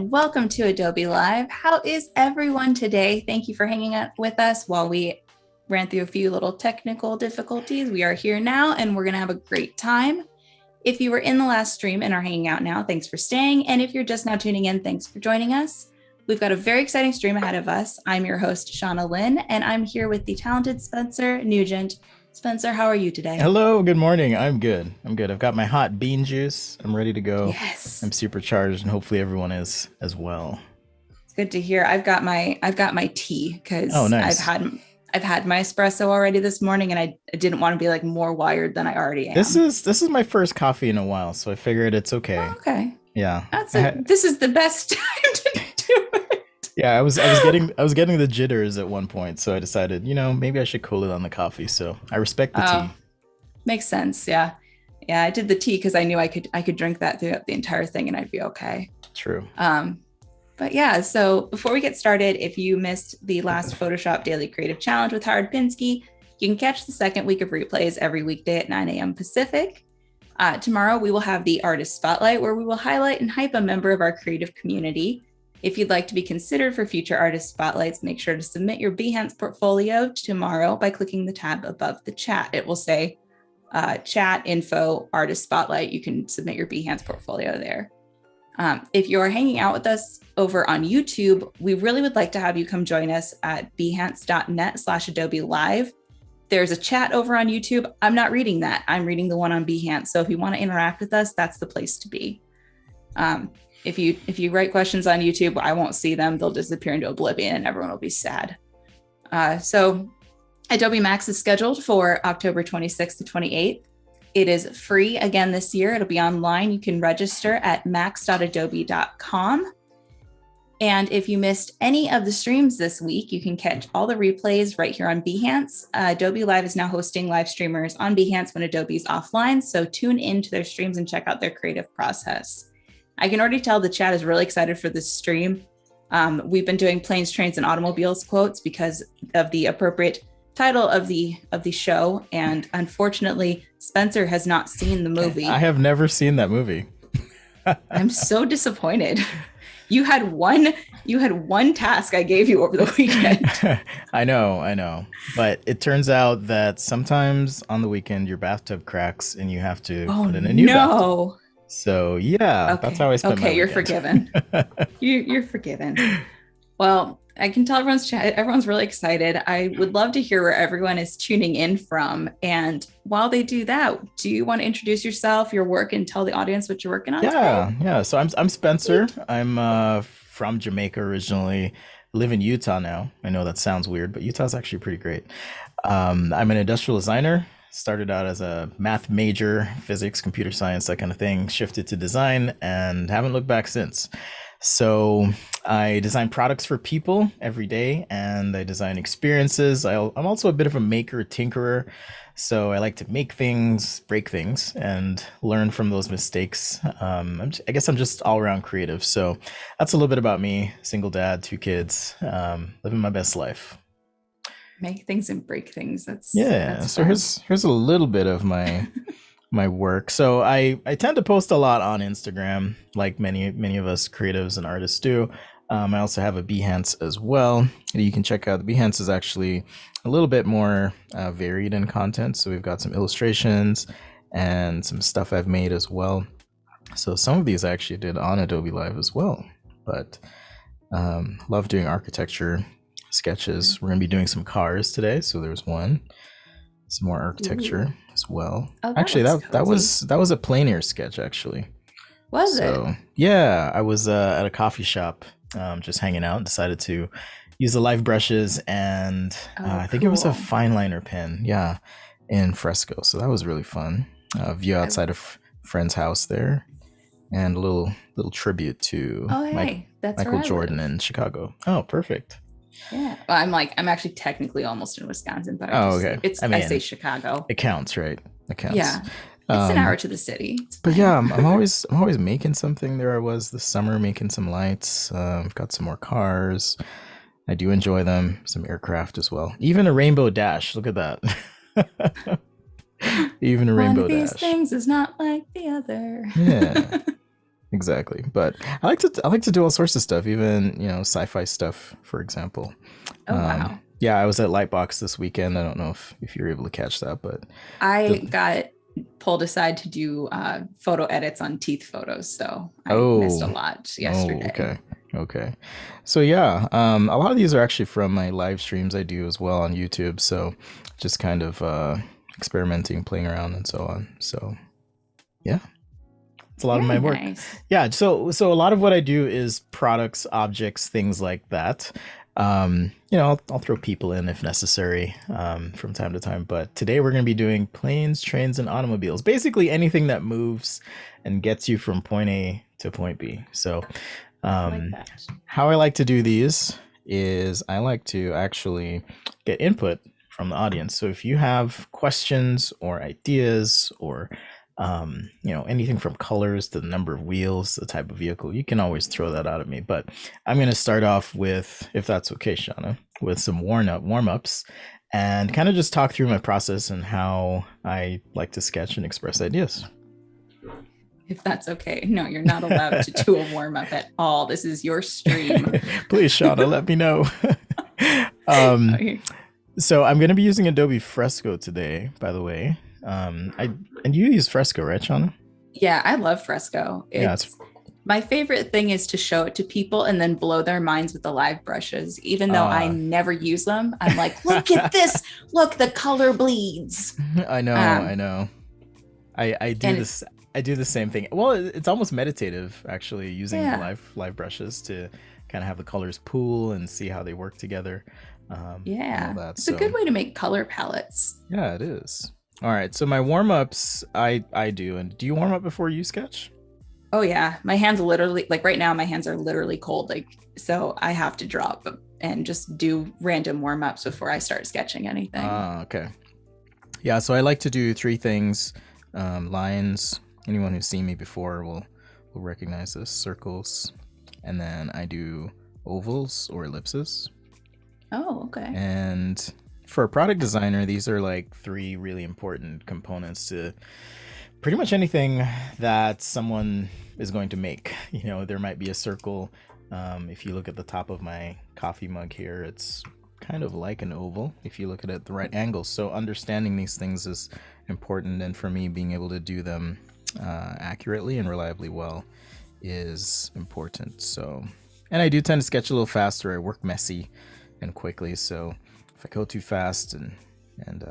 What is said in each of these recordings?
and welcome to Adobe Live. How is everyone today? Thank you for hanging out with us while we ran through a few little technical difficulties. We are here now and we're going to have a great time. If you were in the last stream and are hanging out now, thanks for staying. And if you're just now tuning in, thanks for joining us. We've got a very exciting stream ahead of us. I'm your host, Shauna Lynn, and I'm here with the talented Spencer Nugent. Spencer, how are you today? Hello, good morning. I'm good. I've got my hot bean juice. I'm ready to go. Yes. I'm supercharged, and hopefully everyone is as well. It's good to hear. I've got my tea because nice. I've had my espresso already this morning, and I didn't want to be like more wired than I already am. This is my first coffee in a while, so I figured it's okay. Oh, okay. Yeah. This is the best time to do it. Yeah, I was getting the jitters at one point, so I decided, maybe I should cool it on the coffie. So I respect the tea. Makes sense. Yeah. Yeah, I did the tea because I knew I could drink that throughout the entire thing and I'd be okay. True. But yeah, so before we get started, if you missed the last Photoshop Daily Creative Challenge with Howard Pinsky, you can catch the second week of replays every weekday at 9 a.m. Pacific. Tomorrow, we will have the Artist Spotlight, where we will highlight and hype a member of our creative community. If you'd like to be considered for future Artist Spotlights, make sure to submit your Behance portfolio tomorrow by clicking the tab above the chat. It will say chat, info, Artist Spotlight. You can submit your Behance portfolio there. If you're hanging out with us over on YouTube, we really would like to have you come join us at behance.net/Adobe Live. There's a chat over on YouTube. I'm not reading that. I'm reading the one on Behance. So if you want to interact with us, that's the place to be. If you write questions on YouTube, I won't see them. They'll disappear into oblivion and everyone will be sad. So Adobe Max is scheduled for October 26th to 28th. It is free again this year. It'll be online. You can register at max.adobe.com. And if you missed any of the streams this week, you can catch all the replays right here on Behance. Adobe Live is now hosting live streamers on Behance when Adobe's offline. So tune into their streams and check out their creative process. I can already tell the chat is really excited for this stream. We've been doing planes, trains, and automobiles quotes because of the appropriate title of the show. And unfortunately, Spencer has not seen the movie. I have never seen that movie. I'm so disappointed. You had one task I gave you over the weekend. I know. But it turns out that sometimes on the weekend your bathtub cracks and you have to put in a new bathtub. So yeah, okay. That's how I spent my you're weekend. forgiven. You're forgiven. Well, I can tell everyone's really excited. I would love to hear where everyone is tuning in from. And while they do that, do you want to introduce yourself, your work, and tell the audience what you're working on today? Yeah. So I'm Spencer. I'm from Jamaica originally. Live in Utah now. I know that sounds weird, but Utah's actually pretty great. I'm an industrial designer. Started out as a math major, physics, computer science, that kind of thing, shifted to design and haven't looked back since. So I design products for people every day and I design experiences. I'm also a bit of a maker, tinkerer. So I like to make things, break things, and learn from those mistakes. I guess I'm just all around creative. So that's a little bit about me, single dad, 2 kids, living my best life. Make things and break things. That's so here's a little bit of my my work. So I tend to post a lot on Instagram, like many of us creatives and artists do. I also have a Behance as well. You can check out the Behance is actually a little bit more varied in content. So we've got some illustrations and some stuff I've made as well. So some of these I actually did on Adobe Live as well. But love doing architecture sketches. We're gonna be doing some cars today, so there's one. Some more architecture as well. Actually, that was a plein air sketch. Actually, was it? Yeah, I was at a coffee shop, just hanging out. Decided to use the live brushes and I think it was a fine liner pen. Yeah, in Fresco. So that was really fun. View outside of friend's house there, and a little tribute to Michael Jordan in Chicago. Oh, perfect. Yeah, well, I'm actually technically almost in Wisconsin, but okay. I say Chicago. It counts, right? It counts. Yeah, it's an hour to the city. But yeah, I'm always making something. There I was this summer making some lights. I've got some more cars. I do enjoy them. Some aircraft as well. Even a rainbow dash. Look at that. Even a rainbow dash. One of these things is not like the other. Yeah. exactly. But I like to do all sorts of stuff, even sci-fi stuff, for example. Oh, wow. Yeah, I was at Lightbox this weekend. I don't know if you're able to catch that, but I the got pulled aside to do photo edits on teeth photos. So I missed a oh lot oh yesterday. okay okay. So yeah, a lot of these are actually from my live streams I do as well on YouTube. So just kind of experimenting, playing around, and so on. So yeah, it's a lot of my Very work. nice. Yeah, so a lot of what I do is products, objects, things like that. I'll throw people in if necessary from time to time. But today we're going to be doing planes, trains, and automobiles. Basically anything that moves and gets you from point A to point B. So I like um, that. how I like to do these is I like to actually get input from the audience. So if you have questions or ideas or anything from colors to the number of wheels, the type of vehicle, you can always throw that out at me. But I'm going to start off with, if that's okay, Shauna, with some warm ups and kind of just talk through my process and how I like to sketch and express ideas. If that's okay. No, you're not allowed to do a warm up at all. This is your stream. Please, Shauna, let me know. um, Okay. so I'm going to be using Adobe Fresco today, by the way. I and you use Fresco, right, Shauna? Yeah, I love Fresco. Yeah, it's It's my favorite thing is to show it to people and then blow their minds with the live brushes. Even though I uh never use them, I'm like, look at this. Look, the color bleeds. I know, I Um, know. I do and this. I do the same thing. Well, it's almost meditative actually using the yeah, live brushes to kind of have the colors pool and see how they work together, and all yeah. that. It's a So good way to make color palettes. yeah, it is. All right. So my warm ups, I do. And do you warm up before you sketch? Oh yeah, my hands literally like right now my hands are literally cold like so I have to drop and just do random warm-ups before I start sketching anything. Ah, okay. Yeah. So I like to do three things. Lines. Anyone who's seen me before will recognize this. Circles, and then I do ovals or ellipses. Oh, okay. And for a product designer, these are like three really important components to pretty much anything that someone is going to make. There might be a circle. If you look at the top of my coffee mug here, it's kind of like an oval if you look at it at the right angle. So understanding these things is important, and for me, being able to do them accurately and reliably well is important. So, and I do tend to sketch a little faster. I work messy and quickly. So if I go too fast and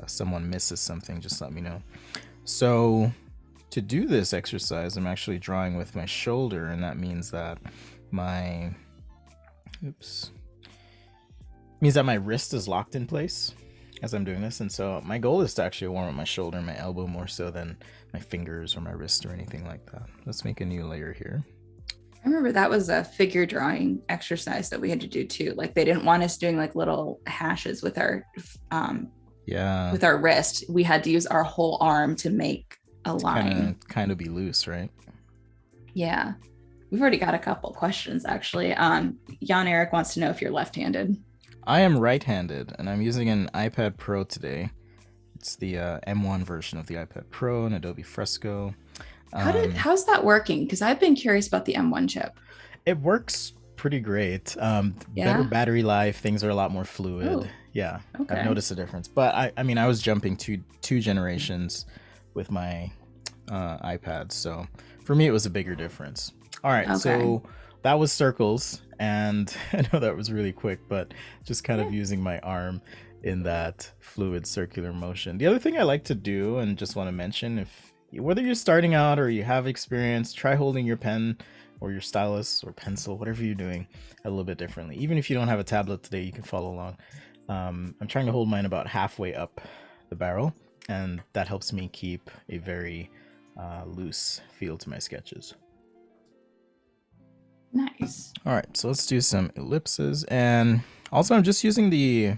someone misses something, just let me know. So to do this exercise, I'm actually drawing with my shoulder, and that means that my oops means that my wrist is locked in place as I'm doing this. And so my goal is to actually warm up my shoulder and my elbow more so than my fingers or my wrist or anything like that. Let's make a new layer here. I remember that was a figure drawing exercise that we had to do too. Like they didn't want us doing like little hashes um Yeah, with our wrist. We had to use our whole arm to make a to kind line. of kind of be loose, right? Yeah. We've already got a couple questions actually. Jan Eric wants to know if you're left-handed. I am right-handed, and I'm using an iPad Pro today. It's the M1 version of the iPad Pro and Adobe Fresco. How's that working? Because I've been curious about the M1 chip. It works pretty great. Better Yeah. battery life. Things are a lot more fluid. Oh, Yeah, I've okay. noticed a difference. But I mean, I was jumping two generations with my iPad, so for me, it was a bigger difference. All right, Okay. so that was circles, and I know that was really quick, but just kind Yeah. of using my arm in that fluid circular motion. The other thing I like to do, and just want to mention, if whether you're starting out or you have experience, try holding your pen or your stylus or pencil, whatever you're doing, a little bit differently. Even if you don't have a tablet today, you can follow along. I'm trying to hold mine about halfway up the barrel, and that helps me keep a very loose feel to my sketches. Nice. All right, so let's do some ellipses, and also I'm just using the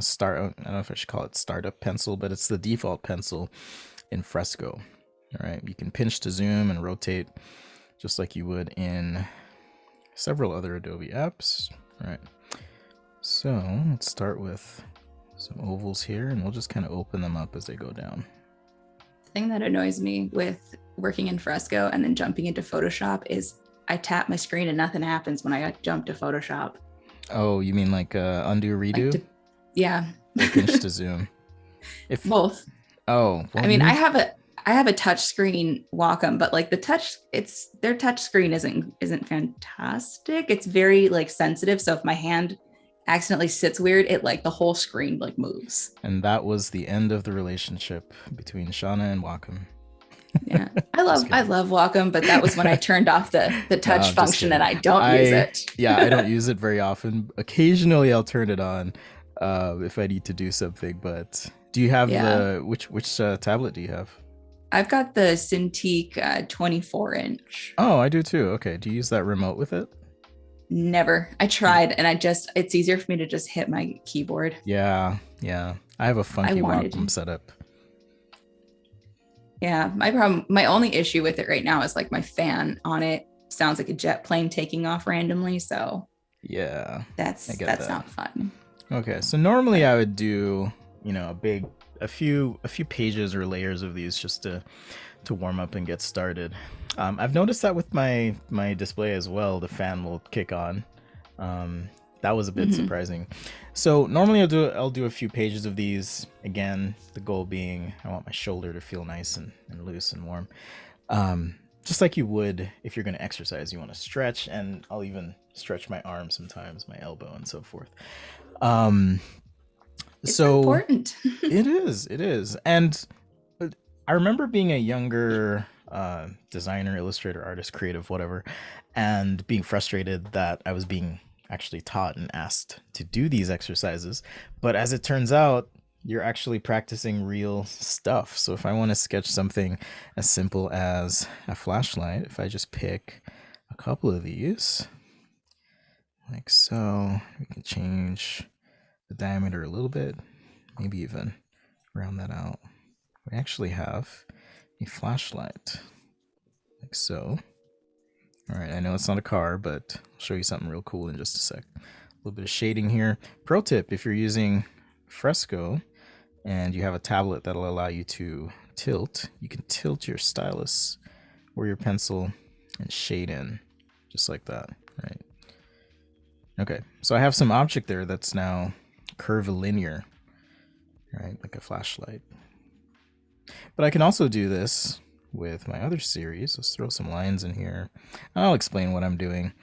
start. I don't know if I should call it startup pencil, but it's the default pencil in Fresco. All right, you can pinch to zoom and rotate just like you would in several other Adobe apps. All right, so let's start with some ovals here, and we'll just kind of open them up as they go down. thing that annoys me with working in Fresco and then jumping into Photoshop is I tap my screen and nothing happens when I jump to Photoshop. Oh, you mean like undo Like, redo yeah, or pinch to zoom? If both. Oh, I well, you mean, need. I have a touch screen Wacom, but like their touch screen isn't fantastic. It's very like sensitive. So if my hand accidentally sits weird, it like the whole screen like moves. And that was the end of the relationship between Shauna and Wacom. Yeah. Just I kidding. love Wacom, but that was when I turned off the No, touch I'm just function and kidding. I don't use it. I don't use it very often. Occasionally, I'll turn it on if I need to do something. But do you have Yeah. the which tablet do you have? I've got the Cintiq 24-inch. Oh, I do too. Okay. Do you use that remote with it? Never. I tried and it's easier for me to just hit my keyboard. Yeah, yeah. I have a I funky wanted Wacom to. setup. Yeah, my only issue with it right now is like my fan on it sounds like a jet plane taking off randomly. So Yeah, I get that's that. not fun. Okay, so normally But I would do, a few pages or layers of these just to warm up and get started. I've noticed that with my display as well, the fan will kick on. Um, that was a bit mhm. surprising. So normally I'll do a few pages of these. Again, the goal being I want my shoulder to feel nice and loose and warm. Um, just like you would if you're going to exercise, you want to stretch, and I'll even stretch my arm sometimes, my elbow, and so forth. Um, It's so important. it is, and I remember being a younger designer, illustrator, artist, creative, whatever, and being frustrated that I was being actually taught and asked to do these exercises. But as it turns out, you're actually practicing real stuff. So if I want to sketch something as simple as a flashlight, if I just pick a couple of these, like so, we can change the diameter a little bit, maybe even round that out. We actually have a flashlight, like so. All right, I know it's not a car, but I'll show you something real cool in just a sec. A little bit of shading here. Pro tip, if you're using Fresco and you have a tablet that'll allow you to tilt, you can tilt your stylus or your pencil and shade in, just like that, right? Okay, so I have some object there that's now curvilinear, right, like a flashlight. But I can also do this with my other series. Let's throw some lines in here. I'll explain what I'm doing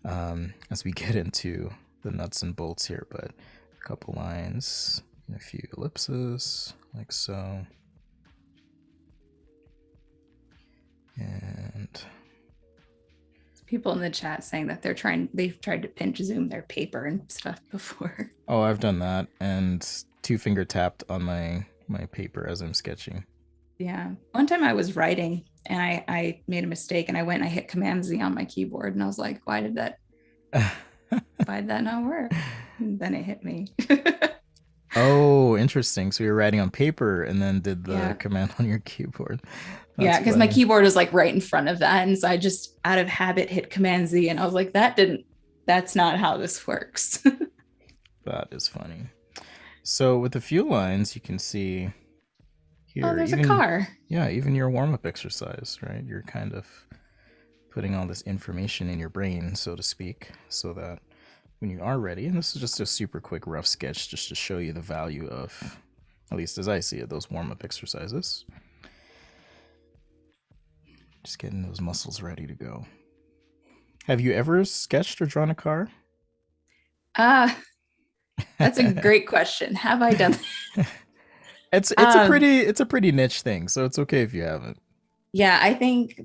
as we get into the nuts and bolts here, but a couple lines, a few ellipses, like so. And People in the chat saying that they've tried to pinch zoom their paper and stuff before. oh, I've done that, and two finger tapped on my paper as I'm sketching. Yeah. One time I was writing and I made a mistake and I went and I hit Command Z on my keyboard and I was like, why did that not work? And then it hit me. Oh, interesting. So you're writing on paper and then did the Yeah. command on your keyboard. Yeah, That's because my funny. keyboard is like right in front of that. And so I just out of habit hit Command Z and I was like, that's not how this works. That is funny. So with a few lines, you can see Oh, here, there's a even, car. yeah, even your warm-up exercise, right? You're kind of putting all this information in your brain, so to speak, so that when you are ready, and this is just a super quick rough sketch just to show you the value of, at least as I see it, those warm-up exercises. Just getting those muscles ready to go. Have you ever sketched or drawn a car? That's a great question. Have I done It's um a pretty niche thing, so it's okay if you haven't. yeah, I think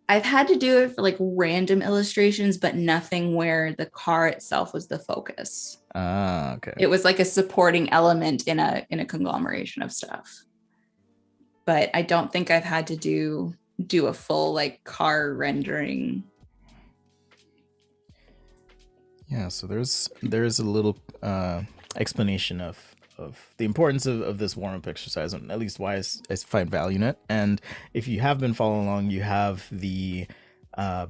I've had to do it for like random illustrations, but nothing where the car itself was the focus. Ah, okay. It was like a supporting element in a conglomeration of stuff. But I don't think I've had to do a full like car rendering. Yeah, so there's a little explanation of the importance of this warm-up exercise, and at least why I find value in it. And if you have been following along, you have the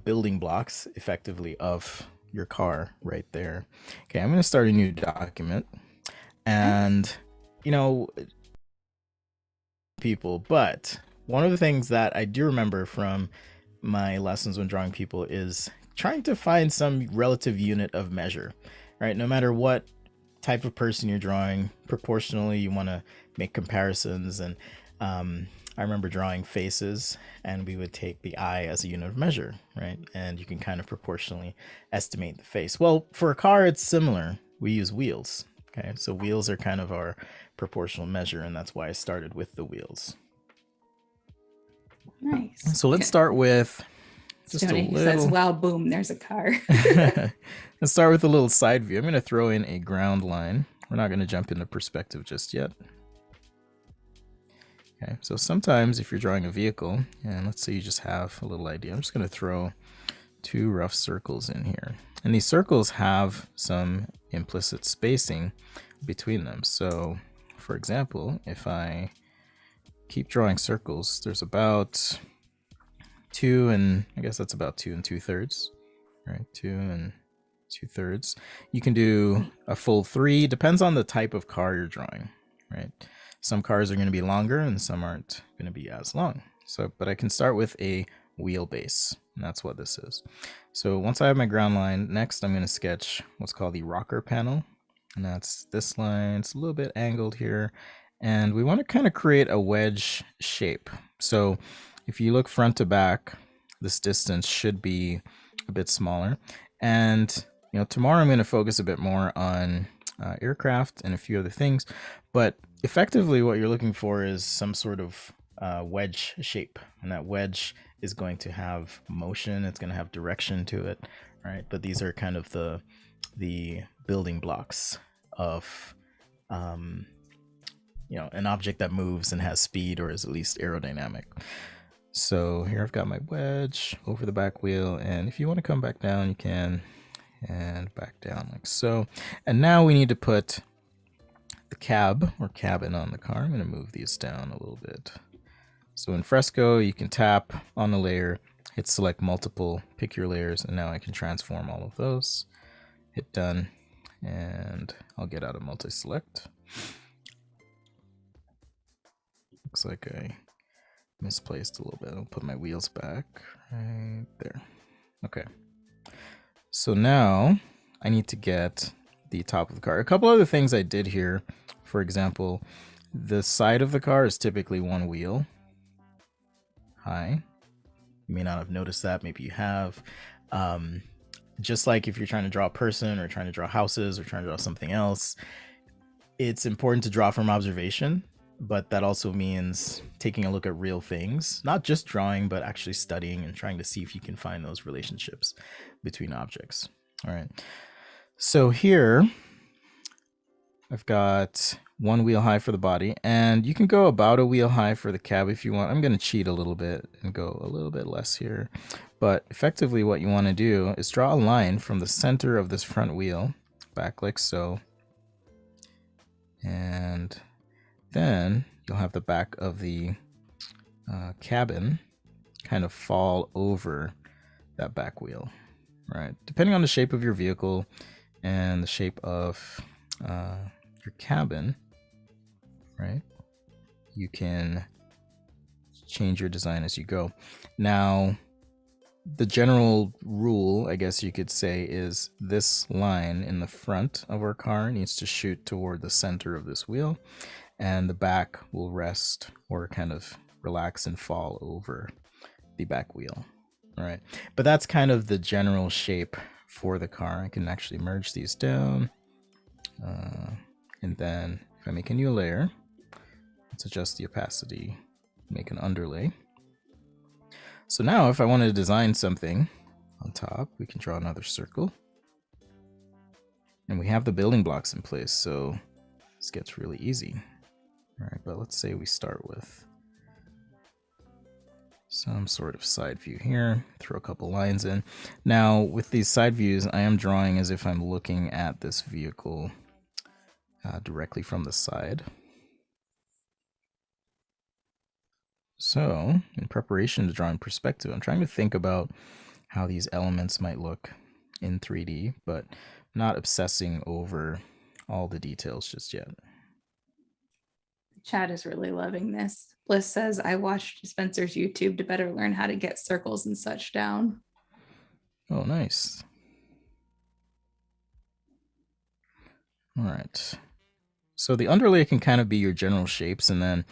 building blocks effectively of your car right there. Okay, I'm going to start a new document, Okay. and you know people, but one of the things that I do remember from my lessons when drawing people is trying to find some relative unit of measure, right? No matter what type of person you're drawing, proportionally, you want to make comparisons. And I remember drawing faces, and we would take the eye as a unit of measure, right? And you can kind of proportionally estimate the face. Well, for a car, it's similar. We use wheels. Okay, so wheels are kind of our proportional measure, and that's why I started with the wheels. Nice. So let's start with just a Stoney little. says, "Wow, boom! There's a car." Let's start with a little side view. I'm going to throw in a ground line. We're not going to jump into perspective just yet. Okay, so sometimes if you're drawing a vehicle, and let's say you just have a little idea, I'm just going to throw 2 rough circles in here. And these circles have some implicit spacing between them. So, for example, if I keep drawing circles, there's about 2 and I guess that's about 2 2/3, right? 2 2/3. You can do a full 3, depends on the type of car you're drawing, right? Some cars are going to be longer and some aren't going to be as long. So, but I can start with a wheelbase, and that's what this is. So once I have my ground line, next I'm going to sketch what's called the rocker panel, and that's this line. It's a little bit angled here, and we want to kind of create a wedge shape. So if you look front to back, this distance should be a bit smaller. And tomorrow I'm going to focus a bit more on aircraft and a few other things, but effectively what you're looking for is some sort of wedge shape, and that wedge is going to have motion, it's going to have direction to it, right? But these are kind of the building blocks of an object that moves and has speed, or is at least aerodynamic. So here I've got my wedge over the back wheel, and if you want to come back down, you can, and back down like so. And now we need to put the cab or cabin on the car. I'm going to move these down a little bit. So in Fresco, you can tap on the layer, hit select multiple, pick your layers, and now I can transform all of those. Hit done, and I'll get out of multi-select. Looks like I misplaced a little bit. I'll put my wheels back right there. Okay. So now I need to get the top of the car. A couple other things I did here. For example, the side of the car is typically 1 wheel high. You may not have noticed that. Maybe you have. Just like if you're trying to draw a person or trying to draw houses or trying to draw something else, it's important to draw from observation, but that also means taking a look at real things, not just drawing, but actually studying and trying to see if you can find those relationships between objects. All right. So here I've got 1 wheel high for the body, and you can go about a wheel high for the cab if you want. I'm going to cheat a little bit and go a little bit less here. But effectively what you want to do is draw a line from the center of this front wheel back like so. And then you'll have the back of the cabin kind of fall over that back wheel, right? Depending on the shape of your vehicle and the shape of your cabin, right? You can change your design as you go. Now, the general rule, I guess you could say, is this line in the front of our car needs to shoot toward the center of this wheel, and the back will rest or kind of relax and fall over the back wheel. All right, but that's kind of the general shape for the car. I can actually merge these down, and then if I make a new layer, let's adjust the opacity, make an underlay. So now if I wanted to design something on top, we can draw another circle. And we have the building blocks in place, so this gets really easy. All right, but let's say we start with some sort of side view here, throw a couple lines in. Now with these side views, I am drawing as if I'm looking at this vehicle directly from the side. So in preparation to draw in perspective, I'm trying to think about how these elements might look in 3D, but not obsessing over all the details just yet. Chad is really loving this. Bliss says, I watched Spencer's YouTube to better learn how to get circles and such down. Oh, nice. All right. So the underlay can kind of be your general shapes, and then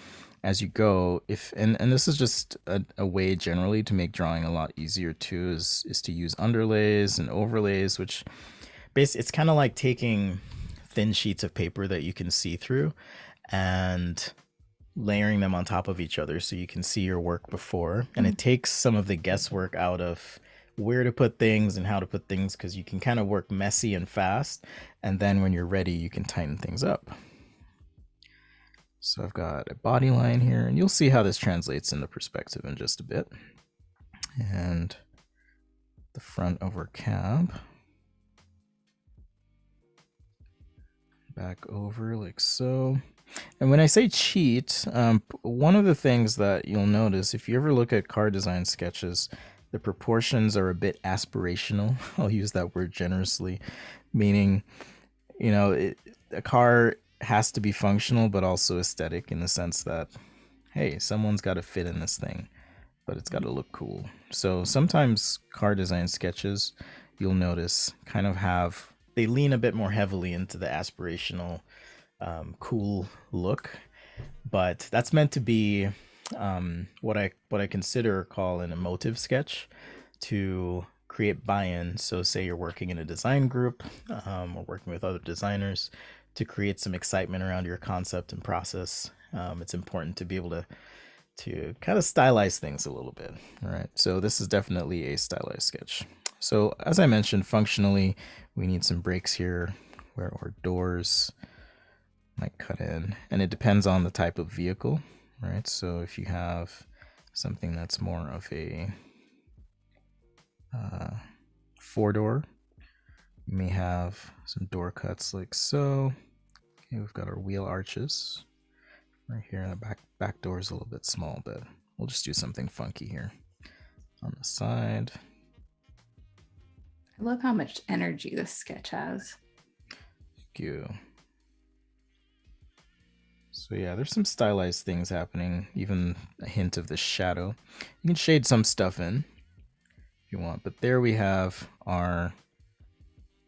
as you go, if and this is just a way generally to make drawing a lot easier too, is to use underlays and overlays, which basically it's kind of like taking thin sheets of paper that you can see through and layering them on top of each other so you can see your work before, and it takes some of the guesswork out of where to put things and how to put things, because you can kind of work messy and fast, and then when you're ready you can tighten things up. So I've got a body line here, and you'll see how this translates into perspective in just a bit. And the front over cab. Back over like so. And when I say cheat, one of the things that you'll notice, if you ever look at car design sketches, the proportions are a bit aspirational. I'll use that word generously, meaning, you know, a car has to be functional, but also aesthetic, in the sense that, hey, someone's got to fit in this thing, but it's got to look cool. So sometimes car design sketches, you'll notice, kind of they lean a bit more heavily into the aspirational, cool look, but that's meant to be what I consider or call an emotive sketch to create buy-in. So say you're working in a design group, or working with other designers, to create some excitement around your concept and process. It's important to be able to kind of stylize things a little bit. All right, so this is definitely a stylized sketch. So as I mentioned, functionally, we need some brakes here where our doors might cut in, and it depends on the type of vehicle, right? So if you have something that's more of a four-door, you may have some door cuts like so. Okay, we've got our wheel arches right here, and the back door is a little bit small, but we'll just do something funky here on the side. I love how much energy this sketch has. Thank you. So yeah, there's some stylized things happening, even a hint of the shadow. You can shade some stuff in if you want, but there we have our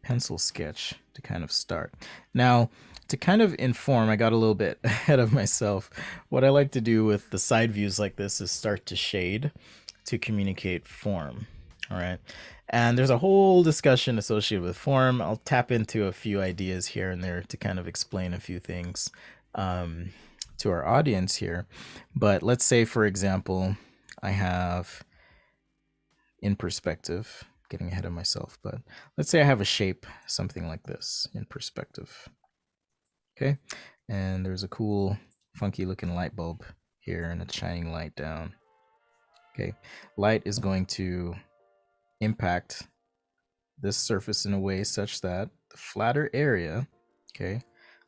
pencil sketch to kind of start. Now, to kind of inform, I got a little bit ahead of myself. What I like to do with the side views like this is start to shade to communicate form. All right. And there's a whole discussion associated with form. I'll tap into a few ideas here and there to kind of explain a few things to our audience here. But let's say, for example, I have in perspective, getting ahead of myself, but let's say I have a shape, something like this in perspective. Okay, and there's a cool, funky looking light bulb here, and it's shining light down. Okay, light is going to impact this surface in a way such that the flatter area, okay,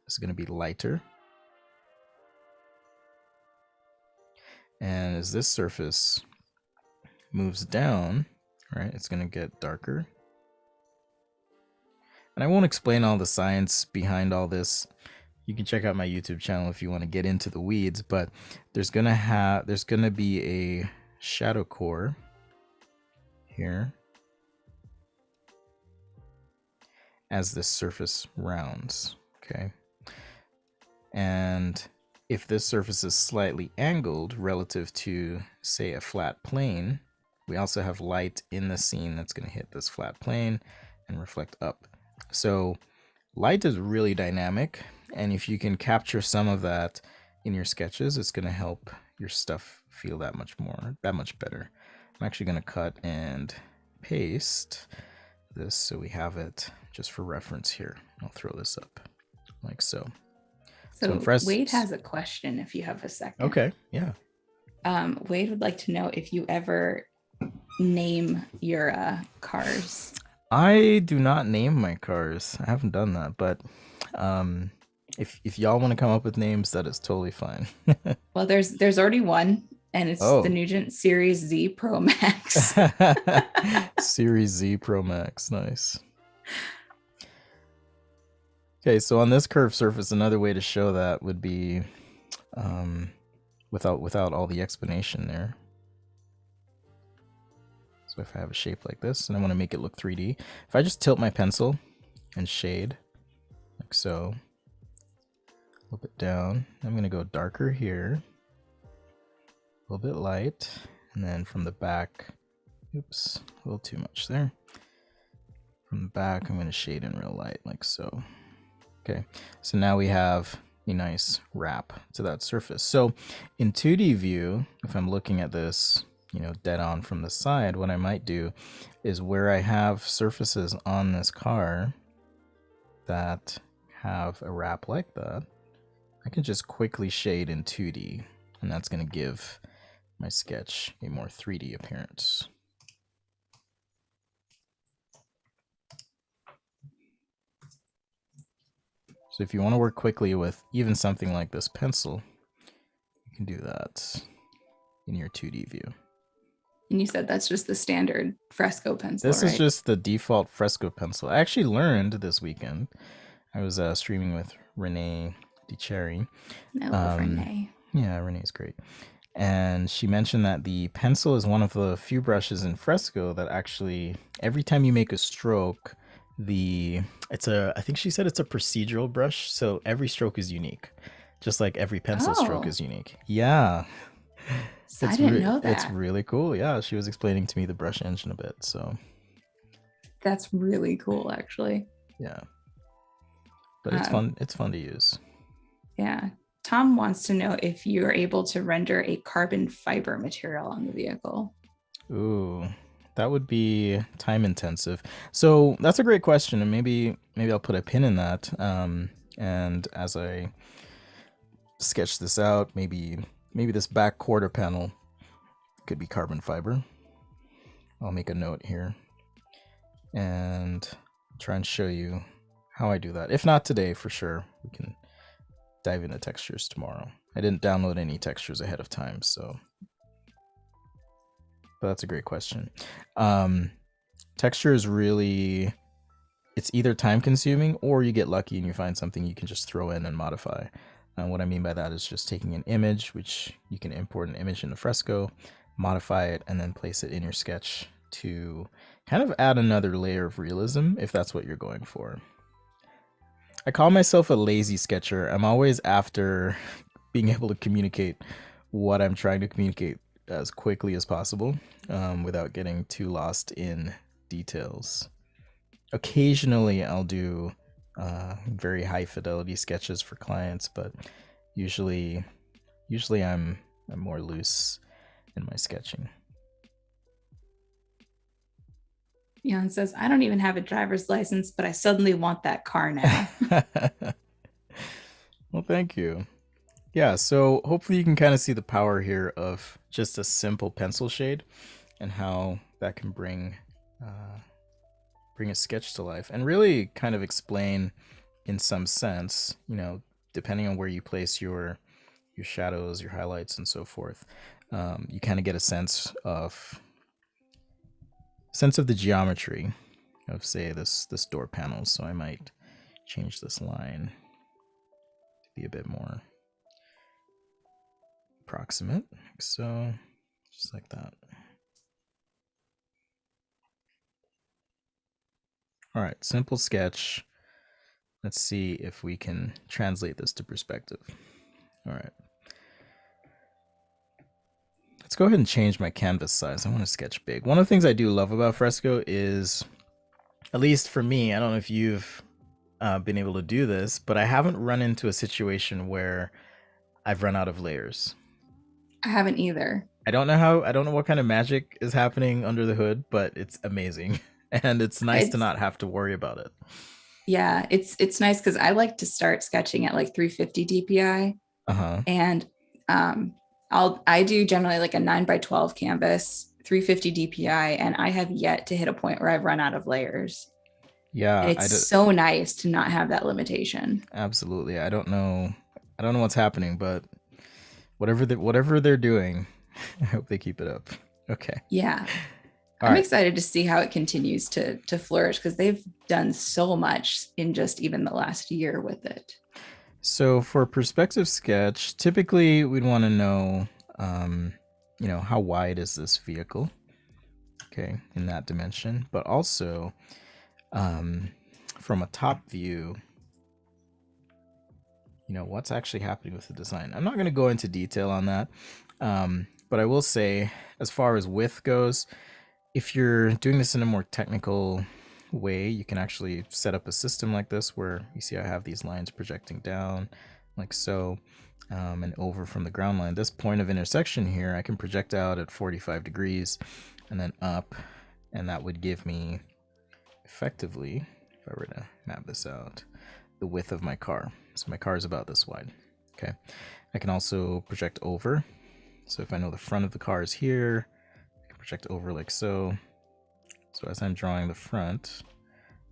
is going to be lighter. And as this surface moves down, right, it's going to get darker. And I won't explain all the science behind all this. You can check out my YouTube channel if you want to get into the weeds, but there's going to be a shadow core here as this surface rounds, okay? And if this surface is slightly angled relative to, say, a flat plane, we also have light in the scene that's going to hit this flat plane and reflect up. So light is really dynamic, and if you can capture some of that in your sketches, it's going to help your stuff feel that much better. I'm actually going to cut and paste this so we have it just for reference here. I'll throw this up like so. So Wade has a question if you have a second. Okay, yeah. Wade would like to know if you ever name your cars. I do not name my cars. I haven't done that, but if y'all want to come up with names, that is totally fine. Well, there's already one, and it's the Nugent Series Z Pro Max. Series Z Pro Max, nice. Okay, so on this curved surface, another way to show that would be um, without all the explanation there. So if I have a shape like this and I want to make it look 3D, if I just tilt my pencil and shade like so, a little bit down, I'm going to go darker here, a little bit light, and then from the back, oops, a little too much there. From the back, I'm going to shade in real light like so. Okay, so now we have a nice wrap to that surface. So in 2D view, if I'm looking at this, dead on from the side, what I might do is where I have surfaces on this car that have a wrap like that, I can just quickly shade in 2D, and that's going to give my sketch a more 3D appearance. So if you want to work quickly with even something like this pencil, you can do that in your 2D view. And you said that's just the standard Fresco pencil, This right? is just the default Fresco pencil. I actually learned this weekend. I was streaming with Renee DiCeri. I love Renee. Yeah, Renee's great. And she mentioned that the pencil is one of the few brushes in Fresco that actually, every time you make a stroke, I think she said it's a procedural brush, so every stroke is unique, just like every pencil stroke is unique. Yeah. So I didn't know that. It's really cool. Yeah, she was explaining to me the brush engine a bit, so. That's really cool, actually. Yeah. But it's fun. It's fun to use. Yeah. Tom wants to know if you are able to render a carbon fiber material on the vehicle. Ooh, that would be time intensive. So that's a great question, and maybe I'll put a pin in that. And as I sketch this out, maybe this back quarter panel could be carbon fiber. I'll make a note here and try and show you how I do that. If not today, for sure, we can dive into textures tomorrow. I didn't download any textures ahead of time, so. But that's a great question. Texture is really, it's either time consuming or you get lucky and you find something you can just throw in and modify. What I mean by that is just taking an image, which you can import an image into Fresco, modify it, and then place it in your sketch to kind of add another layer of realism if that's what you're going for. I call myself a lazy sketcher. I'm always after being able to communicate what I'm trying to communicate as quickly as possible without getting too lost in details. Occasionally I'll do very high fidelity sketches for clients, but usually I'm more loose in my sketching. Jan says, I don't even have a driver's license, but I suddenly want that car now. Well, thank you. Yeah, so hopefully you can kind of see the power here of just a simple pencil shade and how that can bring a sketch to life and really kind of explain in some sense, depending on where you place your shadows, your highlights, and so forth, you kind of get a sense of the geometry of, say, this door panel. So I might change this line to be a bit more approximate, so just like that. All right, simple sketch. Let's see if we can translate this to perspective. All right. Let's go ahead and change my canvas size. I want to sketch big. One of the things I do love about Fresco is, at least for me, I don't know if you've been able to do this, but I haven't run into a situation where I've run out of layers. I haven't either. I don't know what kind of magic is happening under the hood, but it's amazing. And it's nice to not have to worry about it. Yeah, it's nice because I like to start sketching at like 350 DPI. And I do generally like a 9x12 canvas, 350 DPI, and I have yet to hit a point where I've run out of layers. Yeah, and it's so nice to not have that limitation. Absolutely. I don't know what's happening, but whatever they're doing, I hope they keep it up. Okay. Yeah. I'm excited to see how it continues to flourish because they've done so much in just even the last year with it. So for perspective sketch, typically we'd want to know, um, how wide is this vehicle? Okay, in that dimension, but also um, from a top view, what's actually happening with the design. I'm not going to go into detail on that, but I will say, as far as width goes, if you're doing this in a more technical way, you can actually set up a system like this where you see I have these lines projecting down like so, and over from the ground line. This point of intersection here, I can project out at 45 degrees and then up, and that would give me effectively, if I were to map this out, the width of my car. So my car is about this wide. Okay. I can also project over. So if I know the front of the car is here, I can project over like so. So as I'm drawing the front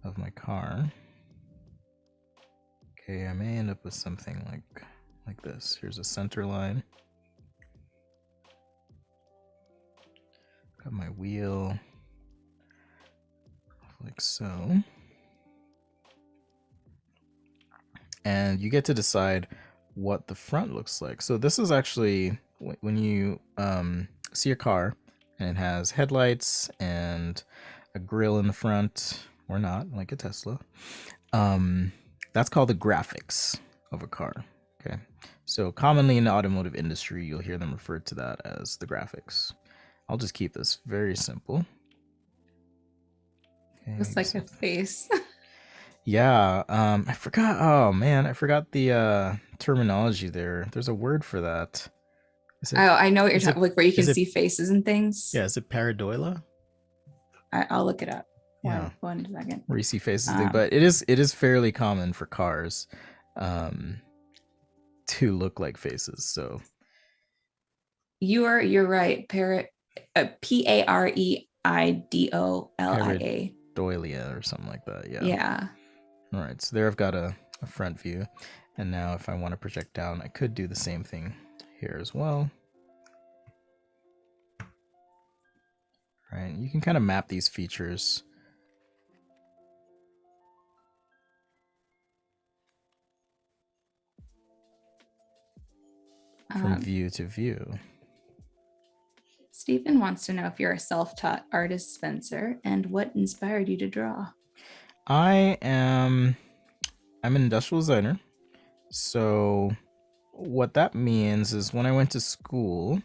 of my car, okay, I may end up with something like this. Here's a center line. Got my wheel like so. And you get to decide what the front looks like. So this is actually when you see a car and it has headlights and a grill in the front, or not, like a Tesla. That's called the graphics of a car. Okay, so commonly in the automotive industry, you'll hear them referred to that as the graphics. I'll just keep this very simple. Okay, looks like a face. Yeah, I forgot. Oh man, I forgot the terminology there. There's a word for that. I know what you're talking, like where you can see faces and things. Yeah, is it pareidolia? I'll look it up. Yeah, 1 second. Where you see faces, but it is fairly common for cars to look like faces. So you're right. Pareidolia. Pareidolia or something like that. Yeah. Yeah. All right. So there I've got a front view, and now if I want to project down, I could do the same thing here as well. Right. You can kind of map these features from view to view. Stephen wants to know if you're a self-taught artist, Spencer, and what inspired you to draw. I'm an industrial designer. So what that means is when I went to school,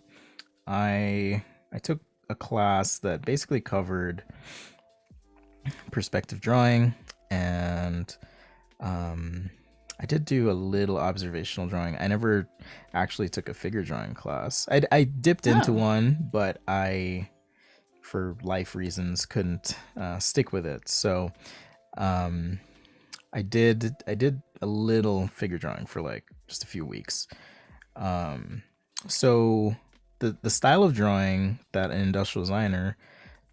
I took a class that basically covered perspective drawing, and I did do a little observational drawing. I never actually took a figure drawing class. I dipped into one, but I, for life reasons, couldn't stick with it. So I did a little figure drawing for like just a few weeks. So the style of drawing that an industrial designer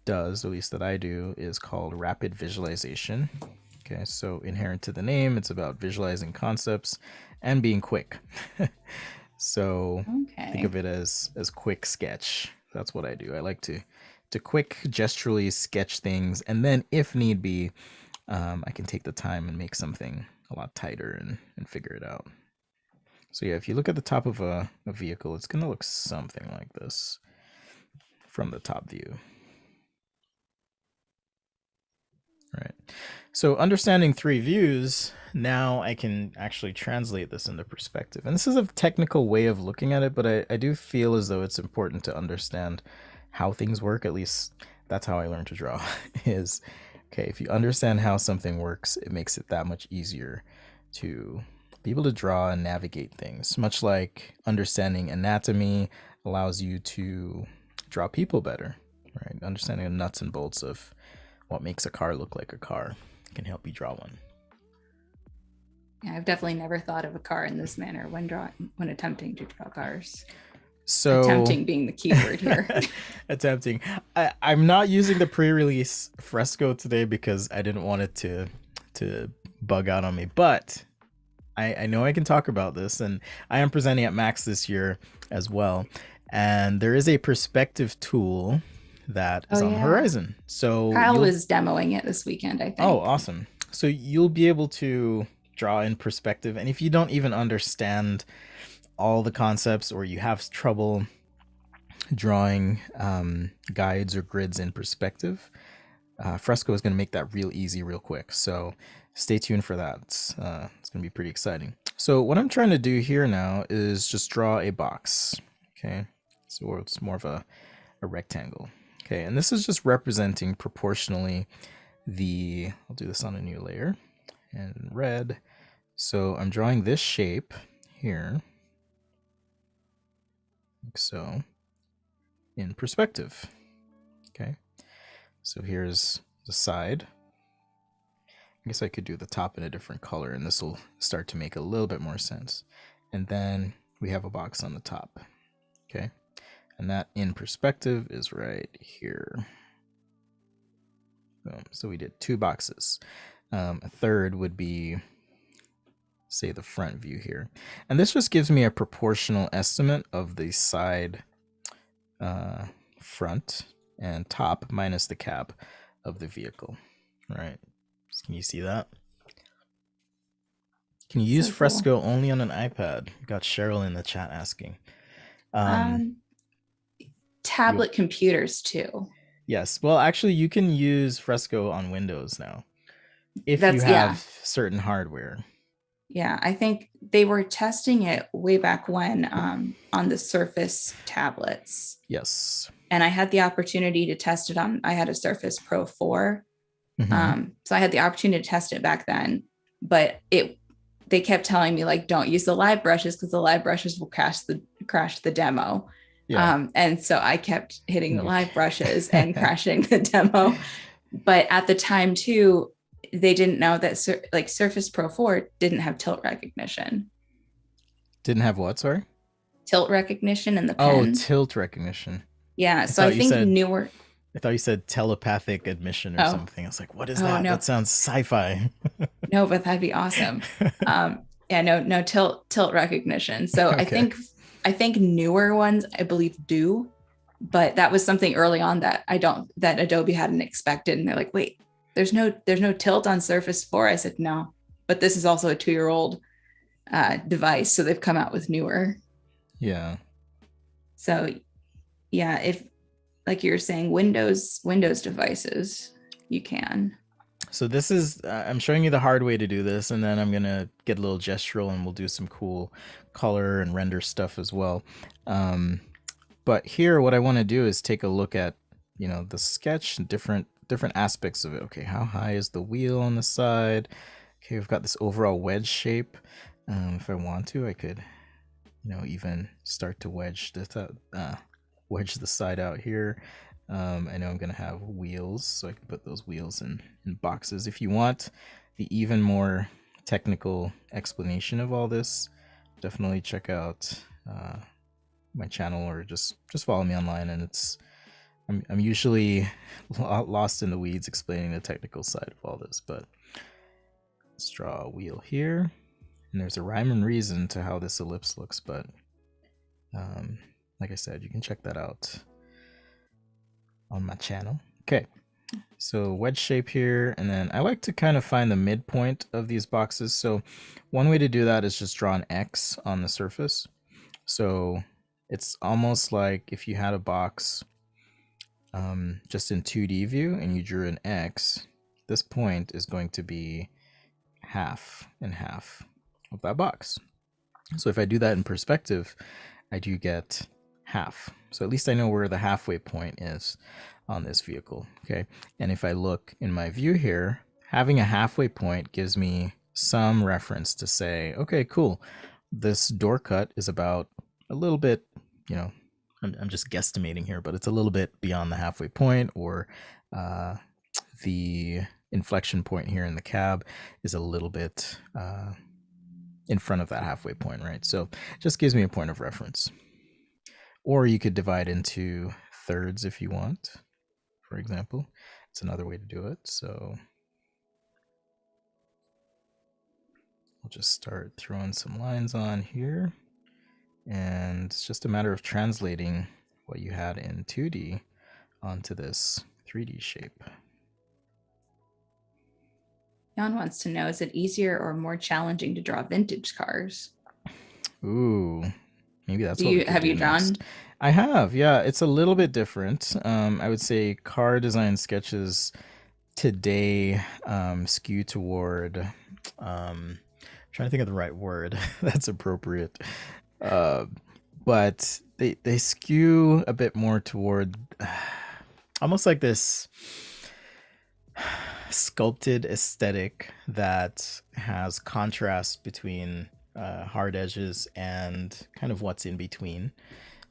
does, at least that I do, is called rapid visualization. Okay, so inherent to the name, it's about visualizing concepts and being quick. So think of it as quick sketch. That's what I do. I like to quick gesturally sketch things, and then if need be, I can take the time and make something a lot tighter and figure it out. So yeah, if you look at the top of a vehicle, it's gonna look something like this from the top view. Right. So understanding 3 views, now I can actually translate this into perspective. And this is a technical way of looking at it, but I do feel as though it's important to understand how things work. At least that's how I learned to draw is, okay, if you understand how something works, it makes it that much easier to be able to draw and navigate things. Much like understanding anatomy allows you to draw people better, right? Understanding the nuts and bolts of what makes a car look like a car can help you draw one. Yeah, I've definitely never thought of a car in this manner when attempting to draw cars. So attempting being the key word here. Attempting. I'm not using the pre-release Fresco today because I didn't want it to bug out on me, but I know I can talk about this, and I am presenting at Max this year as well. And there is a perspective tool that is on the horizon. So Kyle was demoing it this weekend, I think. Oh, awesome. So you'll be able to draw in perspective. And if you don't even understand all the concepts, or you have trouble drawing guides or grids in perspective, Fresco is going to make that real easy real quick. So stay tuned for that. It's going to be pretty exciting. So what I'm trying to do here now is just draw a box. Okay, so it's more of a rectangle. Okay, and this is just representing proportionally I'll do this on a new layer and red. So I'm drawing this shape here, like so, in perspective. Okay, so here's the side. I guess I could do the top in a different color, and this will start to make a little bit more sense. And then we have a box on the top. Okay, and that in perspective is right here. Boom. So we did 2 boxes. A third would be, say, the front view here. And this just gives me a proportional estimate of the side, front, and top minus the cab of the vehicle. All right. Can you see that? Can you use Fresco only on an iPad? We've got Cheryl in the chat asking. Tablet computers too. Yes. Well, actually, you can use Fresco on Windows now if you have certain hardware. Yeah, I think they were testing it way back when on the Surface tablets. Yes. And I had the opportunity to test it on, I had a Surface Pro 4. So I had the opportunity to test it back then, but they kept telling me, like, don't use the live brushes because the live brushes will crash the demo. Yeah. And so I kept hitting the live brushes and crashing the demo. But at the time too, they didn't know that Surface Pro 4 didn't have tilt recognition. Didn't have what, sorry? Tilt recognition in the pen. Oh, tilt recognition. Yeah, so I think newer. I thought you said telepathic admission or something. I was like, what is that? No. That sounds sci-fi. No, but that'd be awesome. No tilt recognition. So okay. I think newer ones, I believe, do, but that was something early on that Adobe hadn't expected. And they're like, wait, there's no tilt on Surface 4. I said, no, but this is also a 2-year-old device. So they've come out with newer. Yeah. So yeah, if, like you're saying, Windows devices, you can. So this is, I'm showing you the hard way to do this, and then I'm going to get a little gestural and we'll do some cool color and render stuff as well. But here, what I want to do is take a look at, the sketch and different aspects of it. Okay, how high is the wheel on the side? Okay, we've got this overall wedge shape. If I want to, I could, even start to wedge the side out here. I know I'm going to have wheels, so I can put those wheels in boxes. If you want the even more technical explanation of all this, definitely check out my channel, or just follow me online. And I'm usually lost in the weeds explaining the technical side of all this, but let's draw a wheel here. And there's a rhyme and reason to how this ellipse looks, but like I said, you can check that out on my channel. Okay, so wedge shape here, and then I like to kind of find the midpoint of these boxes. So one way to do that is just draw an X on the surface. So it's almost like if you had a box just in 2D view and you drew an X, this point is going to be half and half of that box. So if I do that in perspective, I do get half. So at least I know where the halfway point is on this vehicle. Okay, and if I look in my view here, having a halfway point gives me some reference to say, okay, cool, this door cut is about a little bit, I'm just guesstimating here, but it's a little bit beyond the halfway point, or the inflection point here in the cab is a little bit in front of that halfway point, right? So it just gives me a point of reference. Or you could divide into thirds if you want, for example. It's another way to do it. So I'll just start throwing some lines on here. And it's just a matter of translating what you had in 2D onto this 3D shape. Jan wants to know, is it easier or more challenging to draw vintage cars? Ooh, maybe that's Do what we you could have do you next. drawn? I have, yeah. It's a little bit different. I would say car design sketches today skew toward trying to think of the right word that's appropriate. Uh, but they skew a bit more toward almost like this sculpted aesthetic that has contrast between hard edges and kind of what's in between.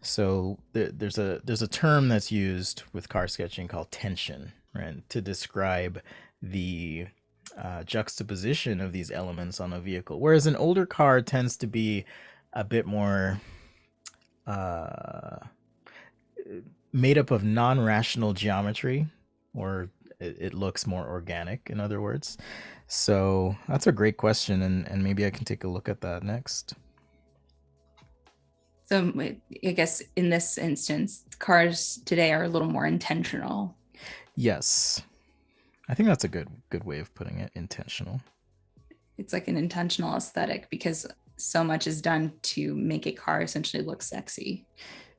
So there's a term that's used with car sketching called tension, right, to describe the juxtaposition of these elements on a vehicle. Whereas an older car tends to be a bit more uh, made up of non-rational geometry, or it looks more organic, in other words. So that's a great question, and maybe I can take a look at that next. So I guess in this instance, cars today are a little more intentional. Yes, I think that's a good way of putting it. Intentional. It's like an intentional aesthetic because so much is done to make a car essentially look sexy.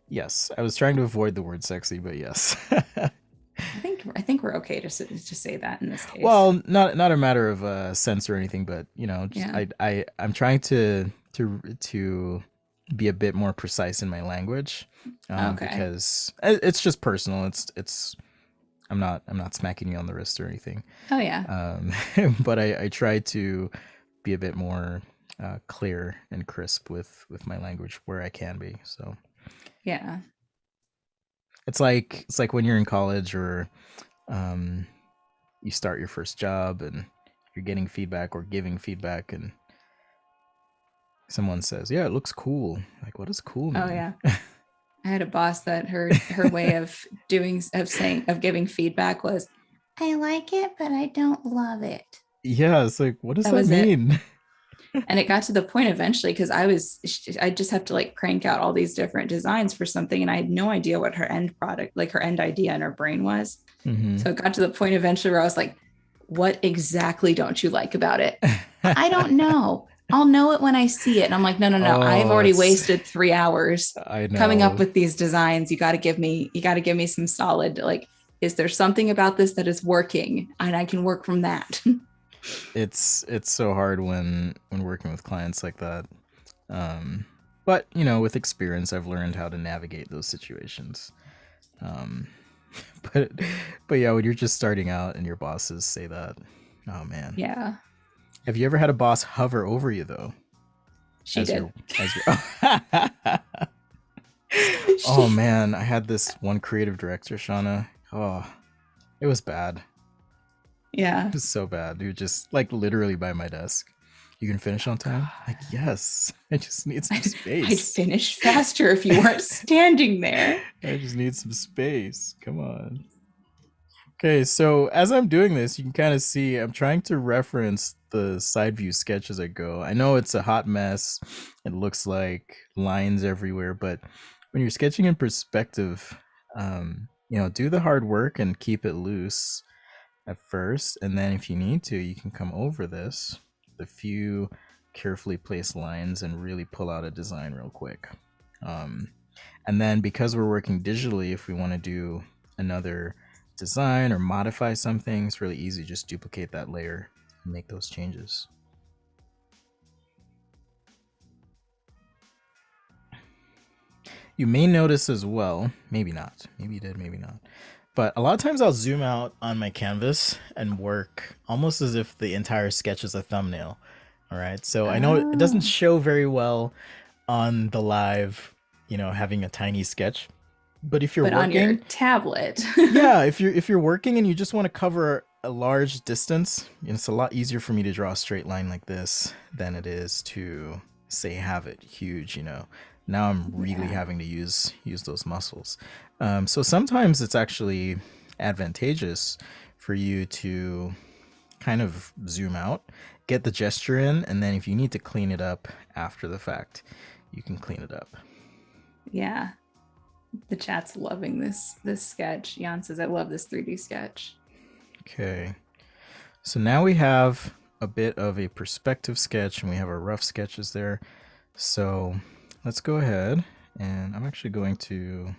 Yes, I was trying to avoid the word sexy, but yes. I think we're okay to say that in this case. Well, not a matter of sense or anything, but just Yeah. I'm trying to be a bit more precise in my language, Okay. because it's just personal. It's I'm not smacking you on the wrist or anything, Oh yeah. but I try to be a bit more clear and crisp with my language where I can be. So Yeah. it's like when you're in college, or um, you start your first job and you're getting feedback or giving feedback, and someone says, "Yeah, it looks cool." Like, what does cool Oh mean? yeah. I had a boss that her way of giving feedback was, I like it, but I don't love it. Yeah, it's like, what does That that was it. mean? And it got to the point eventually because I just have to like crank out all these different designs for something, and I had no idea what her end product, like her end idea in her brain was. Hmm. So it got to the point eventually where I was like, what exactly don't you like about it? I don't know. I'll know it when I see it. And I'm like, no, no, no. I've Oh, already it's wasted 3 hours I coming up know. with these designs. You got to give me some solid, like, is there something about this that is working? And I can work from that. It's so hard when working with clients like that. Um, but with experience, I've learned how to navigate those situations. Um, but but yeah, when you're just starting out and your bosses say that, oh man. Yeah, Have you ever had a boss hover over you though, she as did. your Oh she, man, I had this one creative director, Shauna. Oh, it was bad. yeah. It was so bad. Dude, just like literally by my desk. You can finish Oh, on time? Like, God. yes. I just need some I'd space. finish faster if you weren't standing there. I just need some space. Come on. Okay, so as I'm doing this, you can kind of see I'm trying to reference the side view sketch as I go. I know it's a hot mess. It looks like lines everywhere, but when you're sketching in perspective, do the hard work and keep it loose at first, and then if you need to, you can come over this with a few carefully placed lines and really pull out a design real quick. Um, and then because we're working digitally, if we want to do another design or modify something, it's really easy. Just duplicate that layer and make those changes. You may notice as well, maybe not, maybe you did, maybe not, but a lot of times I'll zoom out on my canvas and work almost as if the entire sketch is a thumbnail. All right. So I know it doesn't Oh, show very well on the live, having a tiny sketch. But if you're but on your working, tablet. yeah, if you're working and you just want to cover a large distance, it's a lot easier for me to draw a straight line like this than it is to say have it huge. Now I'm really Yeah. having to use those muscles. So sometimes it's actually advantageous for you to kind of zoom out, get the gesture in, and then if you need to clean it up after the fact, you can clean it up. Yeah. The chat's loving this sketch. Jan says, I love this 3D sketch. Okay. So now we have a bit of a perspective sketch and we have our rough sketches there. So let's go ahead, and I'm actually going to,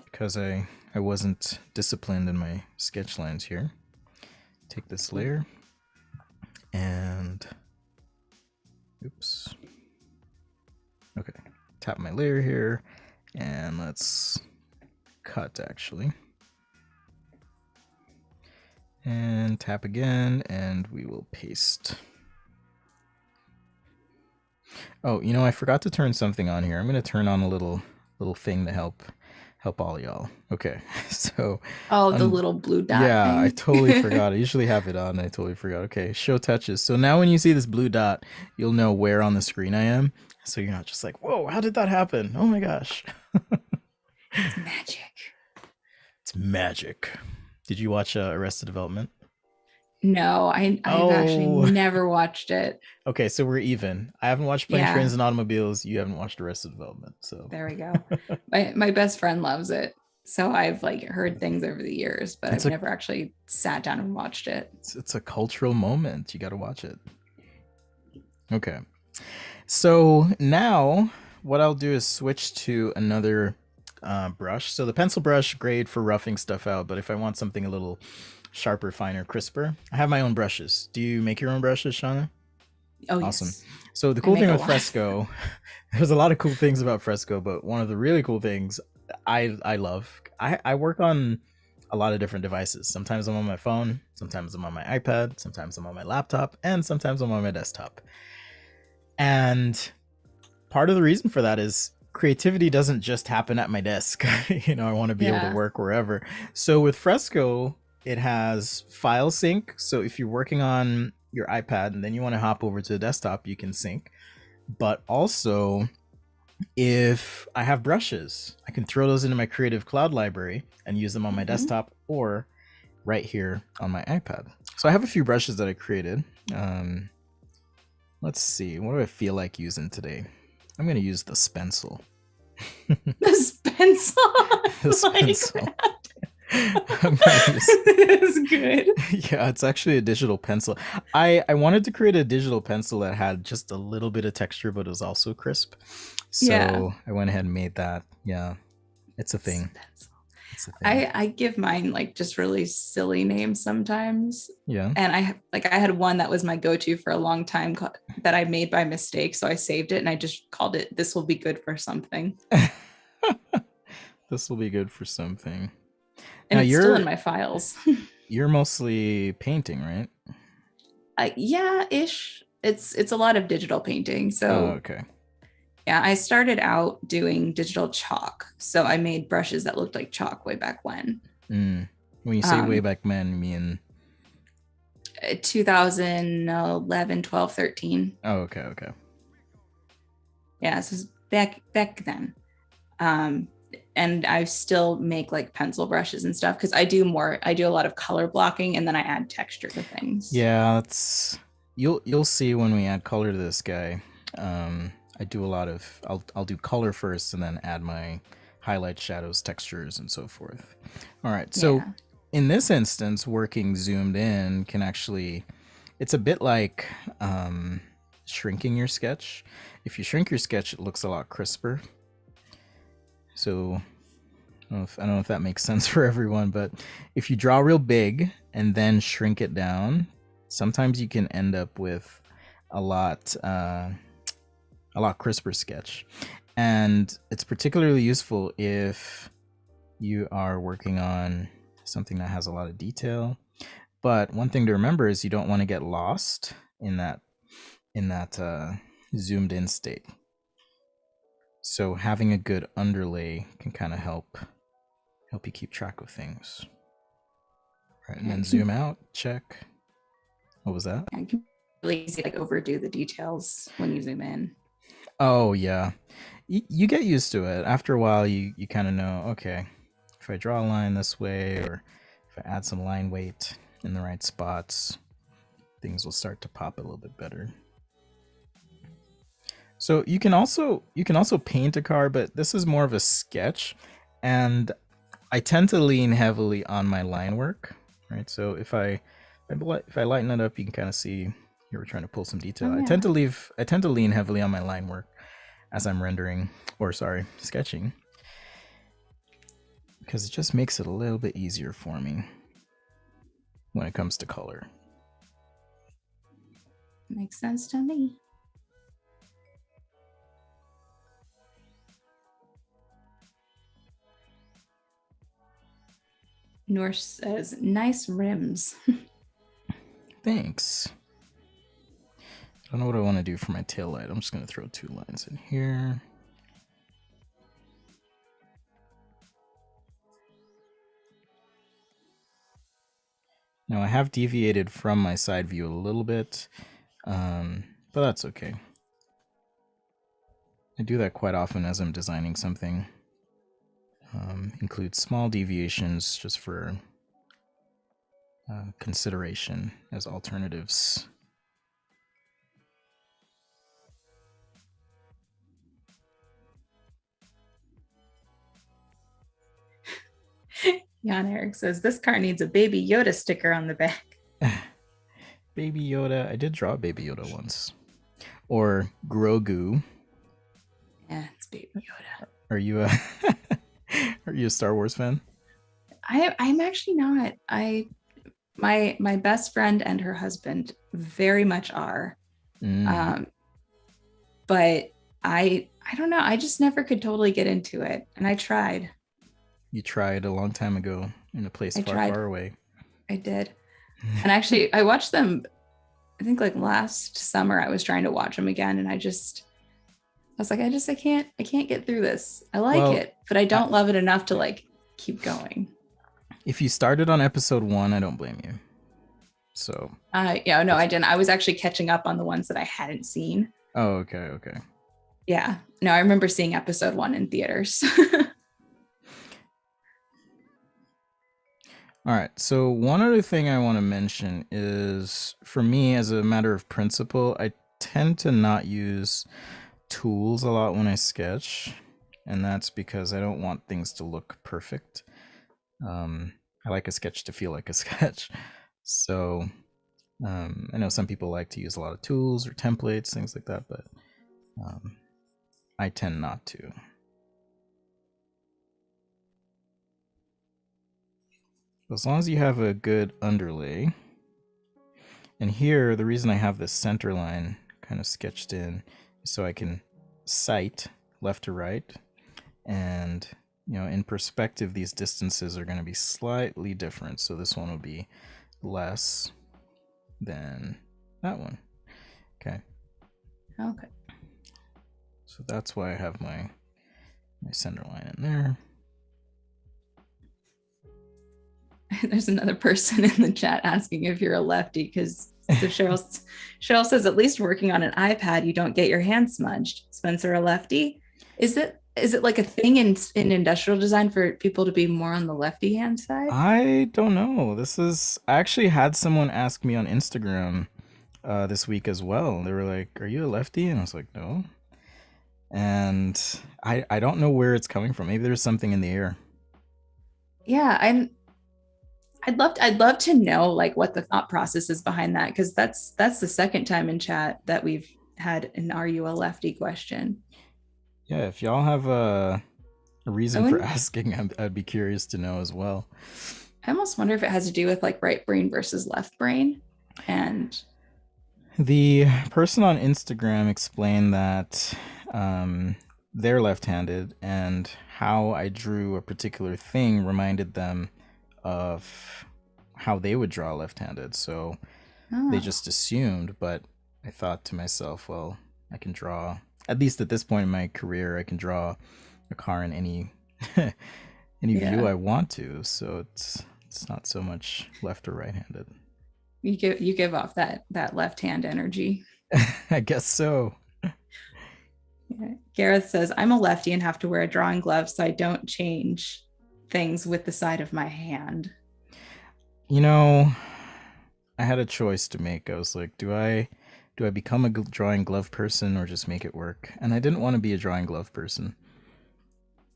because I wasn't disciplined in my sketch lines here, take this layer and oops. Okay, tap my layer here and let's cut actually. And tap again and we will paste. Oh, you know, I forgot to turn something on here. I'm going to turn on a little thing to help all y'all. Okay. So Oh, the little blue dot yeah, I thing. totally forgot. I usually have it on. I totally forgot. Okay, show touches. So now when you see this blue dot, you'll know where on the screen I am. So you're not just like, whoa, how did that happen? Oh my gosh. It's magic. It's magic. Did you watch Arrested Development? No, I've actually Oh, never watched it. okay, so we're even. I haven't watched Planes, Yeah, Trains, and Automobiles. You haven't watched Arrested Development, so. there we go. My best friend loves it. So I've like heard things over the years, but it's I've a never actually sat down and watched it. it's a cultural moment. You got to watch it. Okay. So now what I'll do is switch to another brush. So the pencil brush, great for roughing stuff out, but if I want something a little sharper, finer, crisper, I have my own brushes. Do you make your own brushes, Shauna? Oh, Awesome. yes. So the I cool make thing a with lot. Fresco, there's a lot of cool things about Fresco, but one of the really cool things I love, I work on a lot of different devices. Sometimes I'm on my phone, sometimes I'm on my iPad, sometimes I'm on my laptop, and sometimes I'm on my desktop. And part of the reason for that is creativity doesn't just happen at my desk. You know, I want to be able to Yeah. work wherever. So with Fresco, it has file sync. So if you're working on your iPad and then you want to hop over to the desktop, you can sync. But also, if I have brushes, I can throw those into my Creative Cloud library and use them on my Mhm. desktop or right here on my iPad. So I have a few brushes that I created. Let's see, what do I feel like using today? I'm going to use the Spencil. The pencil. The Like Spencil. that. I'm gonna use. It's good. Yeah, it's actually a digital pencil. I wanted to create a digital pencil that had just a little bit of texture, but it was also crisp. Yeah. So I went ahead and made that. Yeah, it's a thing. Pencil. It's a thing. I give mine like just really silly names sometimes. Yeah. And I had one that was my go-to for a long time that I made by mistake. So I saved it and I just called it "This will be good for something." This will be good for something. And Now it's still in my files. you're mostly painting, right? Yeah, ish. It's a lot of digital painting. Oh, So okay. yeah, I started out doing digital chalk. So I made brushes that looked like chalk way back when. When you say way back when, you mean 2011, 12, 13. oh, okay. Yeah, this is back then. And I still make like pencil brushes and stuff because I do a lot of color blocking and then I add texture to things. Yeah, that's you'll see when we add color to this guy. I do a lot of I'll do color first and then add my highlights, shadows, textures, and so forth. All right, so Yeah. in this instance, working zoomed in can actually, it's a bit like shrinking your sketch. If you shrink your sketch, it looks a lot crisper. So I don't know if that makes sense for everyone, but if you draw real big and then shrink it down, sometimes you can end up with a lot crisper sketch. And it's particularly useful if you are working on something that has a lot of detail. But one thing to remember is you don't want to get lost in that zoomed in state. So having a good underlay can kind of help you keep track of things. Right, and then zoom out, check. What was that? You can really easy like overdo the details when you zoom in. Oh yeah, you get used to it. After a while, you kind of know, okay, if I draw a line this way or if I add some line weight in the right spots, things will start to pop a little bit better. So you can also paint a car, but this is more of a sketch, and I tend to lean heavily on my line work, right? So if I If I lighten it up, you can kind of see here we're trying to pull some detail. Oh yeah. I tend to lean heavily on my line work as I'm rendering, or sorry, sketching, because it just makes it a little bit easier for me when it comes to color. Makes sense to me. Noor says, nice rims. Thanks. I don't know what I want to do for my tail light. I'm just going to throw 2 lines in here. Now I have deviated from my side view a little bit, but that's okay. I do that quite often as I'm designing something. Include small deviations just for consideration as alternatives. Jan Eric says, this car needs a Baby Yoda sticker on the back. Baby Yoda. I did draw Baby Yoda once. Or Grogu. Yeah, it's Baby Yoda. Are you a are you a Star Wars fan? I'm actually not. My best friend and her husband very much are. But I don't know. I just never could totally get into it. And I tried. You tried a long time ago in a place far away. I did. And actually, I watched them, I think like last summer, I was trying to watch them again. And I was like, I can't get through this. I like it, but I don't love it enough to like keep going. If you started on episode 1, I don't blame you. So. Yeah, no, I didn't. I was actually catching up on the ones that I hadn't seen. Oh, okay. Yeah. No, I remember seeing episode 1 in theaters. All right. So one other thing I want to mention is, for me, as a matter of principle, I tend to not use tools a lot when I sketch, and that's because I don't want things to look perfect. I like a sketch to feel like a sketch. So I know some people like to use a lot of tools or templates, things like that, but I tend not to. As long as you have a good underlay. And here, the reason I have this center line kind of sketched in is so I can sight left to right. And, in perspective, these distances are going to be slightly different. So this one will be less than that one. Okay. So that's why I have my center line in there. There's another person in the chat asking if you're a lefty, because Cheryl says, at least working on an iPad, you don't get your hands smudged. Spencer, a lefty? Is it like a thing in industrial design for people to be more on the lefty hand side? I don't know. I actually had someone ask me on Instagram this week as well. They were like, are you a lefty? And I was like, no. And I don't know where it's coming from. Maybe there's something in the air. Yeah, I'd love to know like what the thought process is behind that, because that's the second time in chat that we've had an "Are you a lefty?" question. Yeah, if y'all have a reason for asking, I'd be curious to know as well. I almost wonder if it has to do with like right brain versus left brain. And the person on Instagram explained that they're left-handed, and how I drew a particular thing reminded them of how they would draw left-handed. So they just assumed, but I thought to myself, well, I can draw, at least at this point in my career, I can draw a car in any view I want to. So it's not so much left or right-handed. You give off that left hand energy. I guess so. Yeah. Gareth says, I'm a lefty and have to wear a drawing glove so I don't change things with the side of my hand. I had a choice to make. I was like, do I become a drawing glove person or just make it work? And I didn't want to be a drawing glove person.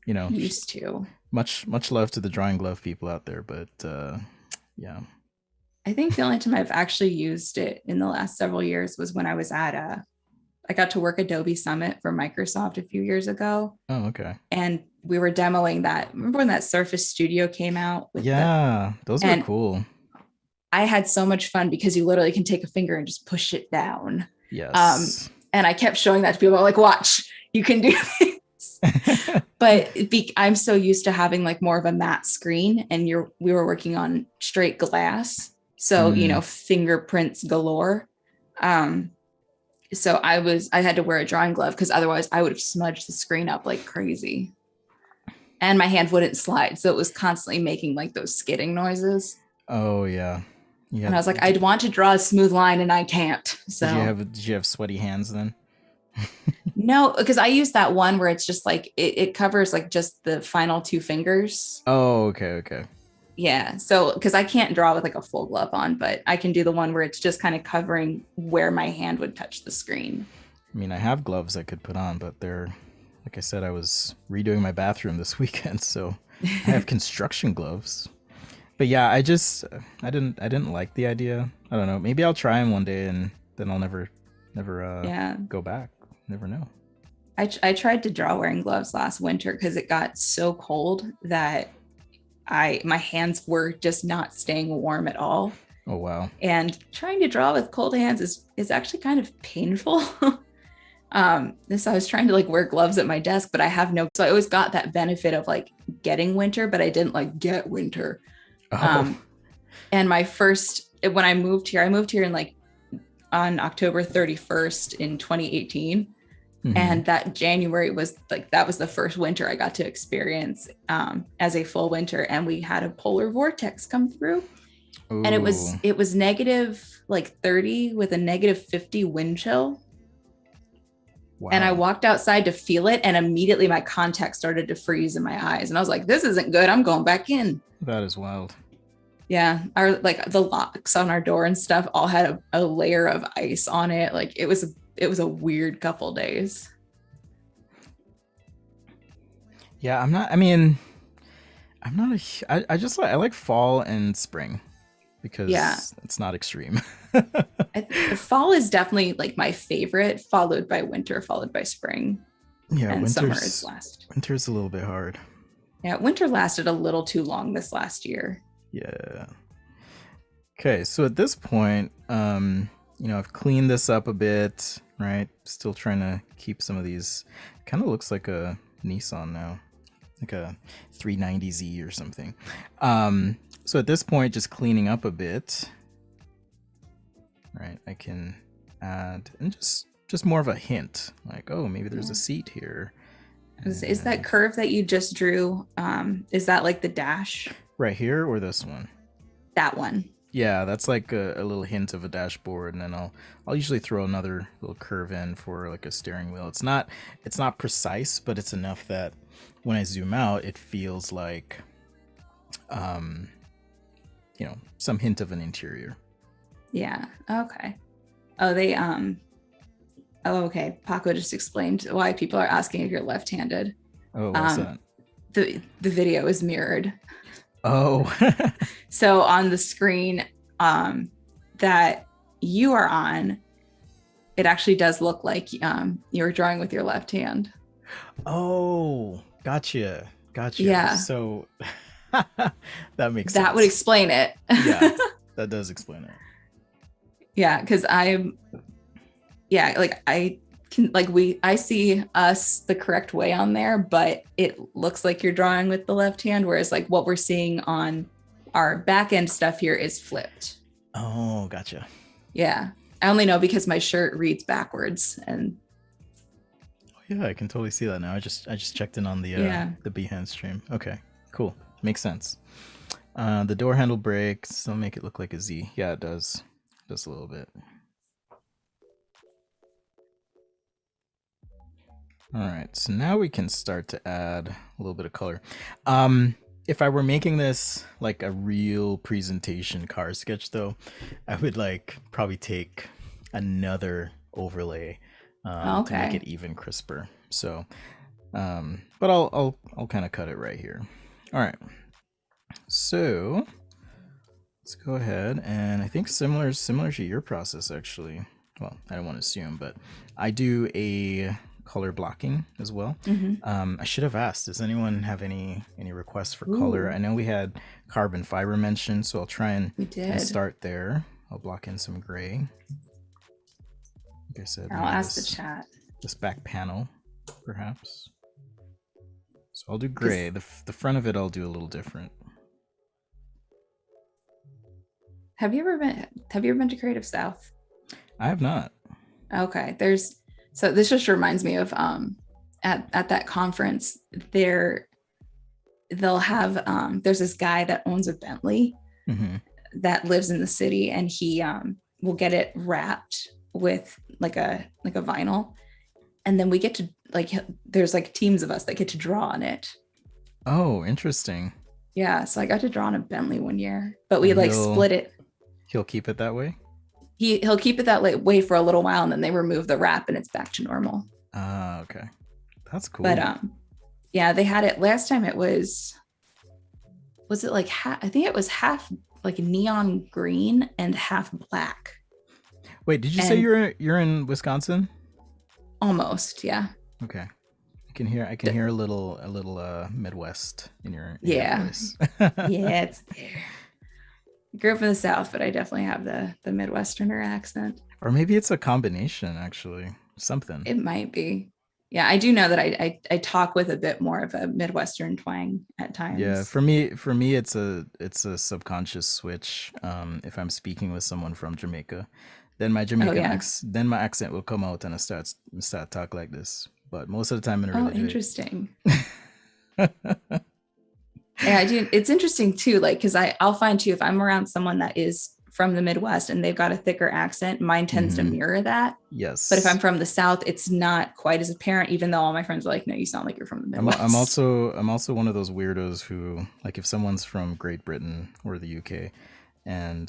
Used to. Much love to the drawing glove people out there, but yeah. I think the only time I've actually used it in the last several years was when I was at I got to work Adobe Summit for Microsoft a few years ago. Oh, okay. And we were demoing that. Remember when that Surface Studio came out with Yeah, those were and cool. I had so much fun because you literally can take a finger and just push it down. Yes. And I kept showing that to people. I'm like, watch, you can do this. But I'm so used to having like more of a matte screen, and we were working on straight glass. So, fingerprints galore. So I had to wear a drawing glove because otherwise I would have smudged the screen up like crazy. And my hand wouldn't slide. So it was constantly making like those skidding noises. Oh yeah. And I was like, I'd want to draw a smooth line and I can't. So did you have sweaty hands then? no, because I use that one where it's just like it covers like just the final two fingers. Oh, okay. Yeah. So because I can't draw with like a full glove on, but I can do the one where it's just kind of covering where my hand would touch the screen. I mean, I have gloves I could put on, but they're, like I said, I was redoing my bathroom this weekend, so I have construction gloves. But yeah, I didn't like the idea. I don't know. Maybe I'll try them one day, and then I'll never go back. Never know. I tried to draw wearing gloves last winter because it got so cold that my hands were just not staying warm at all. Oh wow. And trying to draw with cold hands is actually kind of painful. So I was trying to like wear gloves at my desk, but so I always got that benefit of like getting winter, but I didn't like get winter. Oh. And when I moved here in like on October 31st in 2018. Mm-hmm. And that January was like, that was the first winter I got to experience as a full winter. And we had a polar vortex come through. Ooh. And it was negative like 30 with a negative 50 wind chill. Wow. And I walked outside to feel it, and immediately my contacts started to freeze in my eyes. And I was like, this isn't good. I'm going back in. That is wild. Yeah. The locks on our door and stuff all had a layer of ice on it. Like it was a weird couple days. Yeah, I like fall and spring because it's not extreme. I think the fall is definitely like my favorite, followed by winter, followed by spring. Yeah, and summer is last. Winter's a little bit hard. Yeah, winter lasted a little too long this last year. Yeah. Okay, so at this point, I've cleaned this up a bit, right? Still trying to keep some of these. Kind of looks like a Nissan now, like a 390Z or something. So at this point, just cleaning up a bit, right? I can add and just more of a hint, like, oh, maybe there's a seat here. Is that curve that you just drew? Is that like the dash? Right here or this one? That one. Yeah, that's like a little hint of a dashboard, and then I'll usually throw another little curve in for like a steering wheel. It's not precise, but it's enough that when I zoom out, it feels like some hint of an interior. Yeah. Okay. Okay. Paco just explained why people are asking if you're left-handed. Oh, what's that? The video is mirrored. Oh. So on the screen that you are on, it actually does look like you're drawing with your left hand. Oh, gotcha. Yeah. So that makes sense. That would explain it. Yeah, that does explain it. Yeah, because I see us the correct way on there, but it looks like you're drawing with the left hand, whereas like what we're seeing on our back end stuff here is flipped. Oh, gotcha. Yeah. I only know because my shirt reads backwards. And yeah, I can totally see that now. I just checked in on the Behance stream. Okay, cool. Makes sense. The door handle breaks. I'll make it look like a Z. Yeah, it does. Just a little bit. All right, so now we can start to add a little bit of color. If I were making this like a real presentation car sketch, though, I would like probably take another overlay to make it even crisper. So, but I'll kind of cut it right here. All right, so Let's go ahead, and I think similar to your process actually. Well, I don't want to assume, but I do a color blocking as well. Hmm. I should have asked. Does anyone have any requests for color? I Ooh, know we had carbon fiber mentioned, so I'll try we and did. start there. I'll block in some gray. Like I said, I'll maybe ask the chat this back panel, perhaps. So I'll do because gray. The front of it I'll do a little different. have you ever been to Creative South? I have not. Okay, there's so this just reminds me of at that conference there they'll have there's this guy that owns a Bentley Hmm. that lives in the city, and he will get it wrapped with like a vinyl, and then we get to like there's like teams of us that get to draw on it. Oh, interesting. Yeah, so I got to draw on a Bentley one year, but we And like he'll split it. he'll keep it that way. He'll keep it that way for a little while, and then they remove the wrap and it's back to normal. Ah, okay. That's But cool. yeah, they had it last time. It was it like I think it was half like neon green and half black, Wait, did you say and you're in Wisconsin? almost, yeah. Okay. I can hear a little Midwest in your Yeah, voice. yeah, it's there. I grew up in the South, but I definitely have the Midwesterner accent. Or maybe it's a combination actually. Something. It might be. Yeah, I do know that I talk with a bit more of a Midwestern twang at Yeah, times. for me it's a subconscious switch. If I'm speaking with someone from Jamaica, Oh yeah. then my accent will come out and I start talk like this. But most of the time I don't Oh, really do interesting. it. Yeah, I do. It's interesting too, like because I'll find too if I'm around someone that is from the Midwest and they've got a thicker accent, mine tends to Hmm. mirror that. But if I'm Yes. from the South, it's not quite as apparent, even though all my friends are like, no, you sound like you're from the I'm Midwest. also one of those weirdos who, like, if someone's from Great Britain or the UK and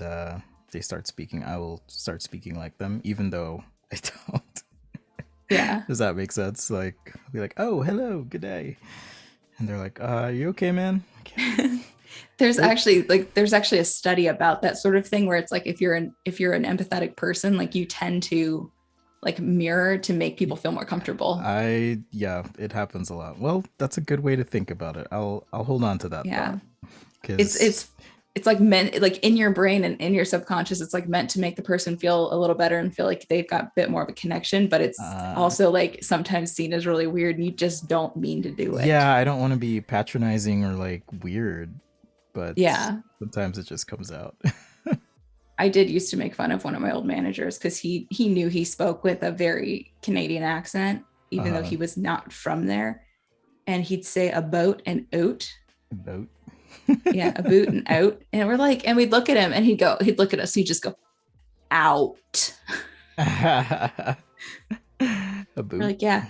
they start speaking, I will start speaking like them, even though I don't. Yeah. Does that make sense? Like, I'll be like, "Oh, hello, good day," and they're like, you okay, man?" Okay. It, There's actually a study about that sort of thing where it's like if you're an empathetic person, like you tend to like mirror to make people feel more comfortable. yeah, it happens a lot. Well, that's a good way to think about it. I'll hold on to that Yeah. thought It's because it's it's like meant like in your brain and in your subconscious, it's like meant to make the person feel a little better and feel like they've got a bit more of a connection, but it's uh, also like sometimes seen as really weird and you just don't mean to do it. yeah, I don't want to be patronizing or like weird, but Yeah. sometimes it just comes out. I did used to make fun of one of my old managers because he knew he spoke with a very Canadian accent, even though uh he was not from there. And he'd say a boat and oat. About. Yeah, a boot and out. And we're like, and we'd look at him and he'd look at us, he'd just go, out. A We're boot. like, yeah,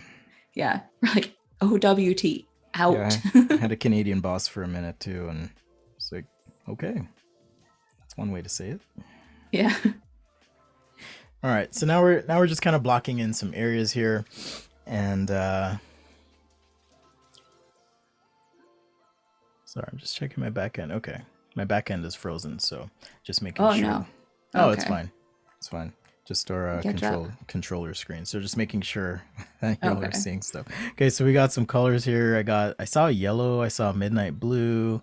yeah. We're like, OWT, Yeah, out. I had a Canadian boss for a minute too, and it's like, okay, that's one way to say it. Yeah. All right, so now we're just kind of blocking in some areas here, and sorry, I'm just checking my back end. Okay, my back end is frozen, so just making Oh sure. no. Oh, it's Okay. fine. It's fine. Just our Catch up. controller screen. So just making sure that y'all are Okay. seeing stuff. Okay, so we got some colors here. I saw yellow. I saw midnight blue.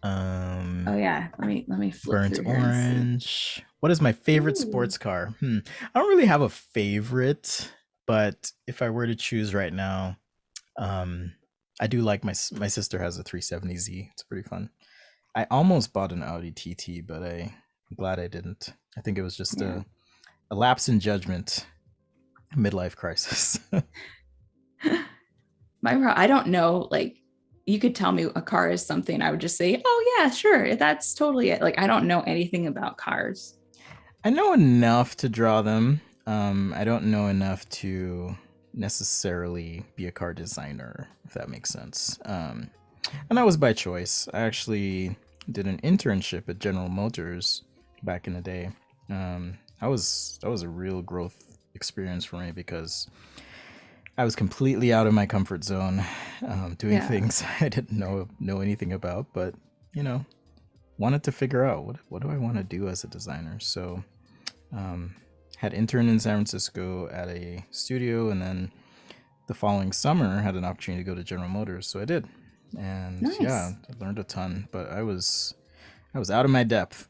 Oh Um, yeah. Let me flip burnt through here and see. orange. What is my favorite Ooh. sports car? I don't really have a favorite, but if I were to choose right now, um, I do like my sister has a 370Z. It's pretty fun. I almost bought an Audi TT, but I'm glad I didn't. I think it was just Yeah. a lapse in judgment, midlife crisis. I don't know, like you could tell me a car is something, I would just say, oh yeah, sure, that's totally it. Like I don't know anything about cars. I know enough to draw them. I don't know enough to necessarily be a car designer, if that makes sense. And that was by choice. I actually did an internship at General Motors back in the day. That was a real growth experience for me because I was completely out of my comfort zone, doing Yeah. things I didn't know anything about. But you know, wanted to figure out what do I want to do as a designer. So um, had interned in San Francisco at a studio, and then the following summer had an opportunity to go to General Motors, so I did. And yeah, Nice. I learned a ton, but I was out of my depth.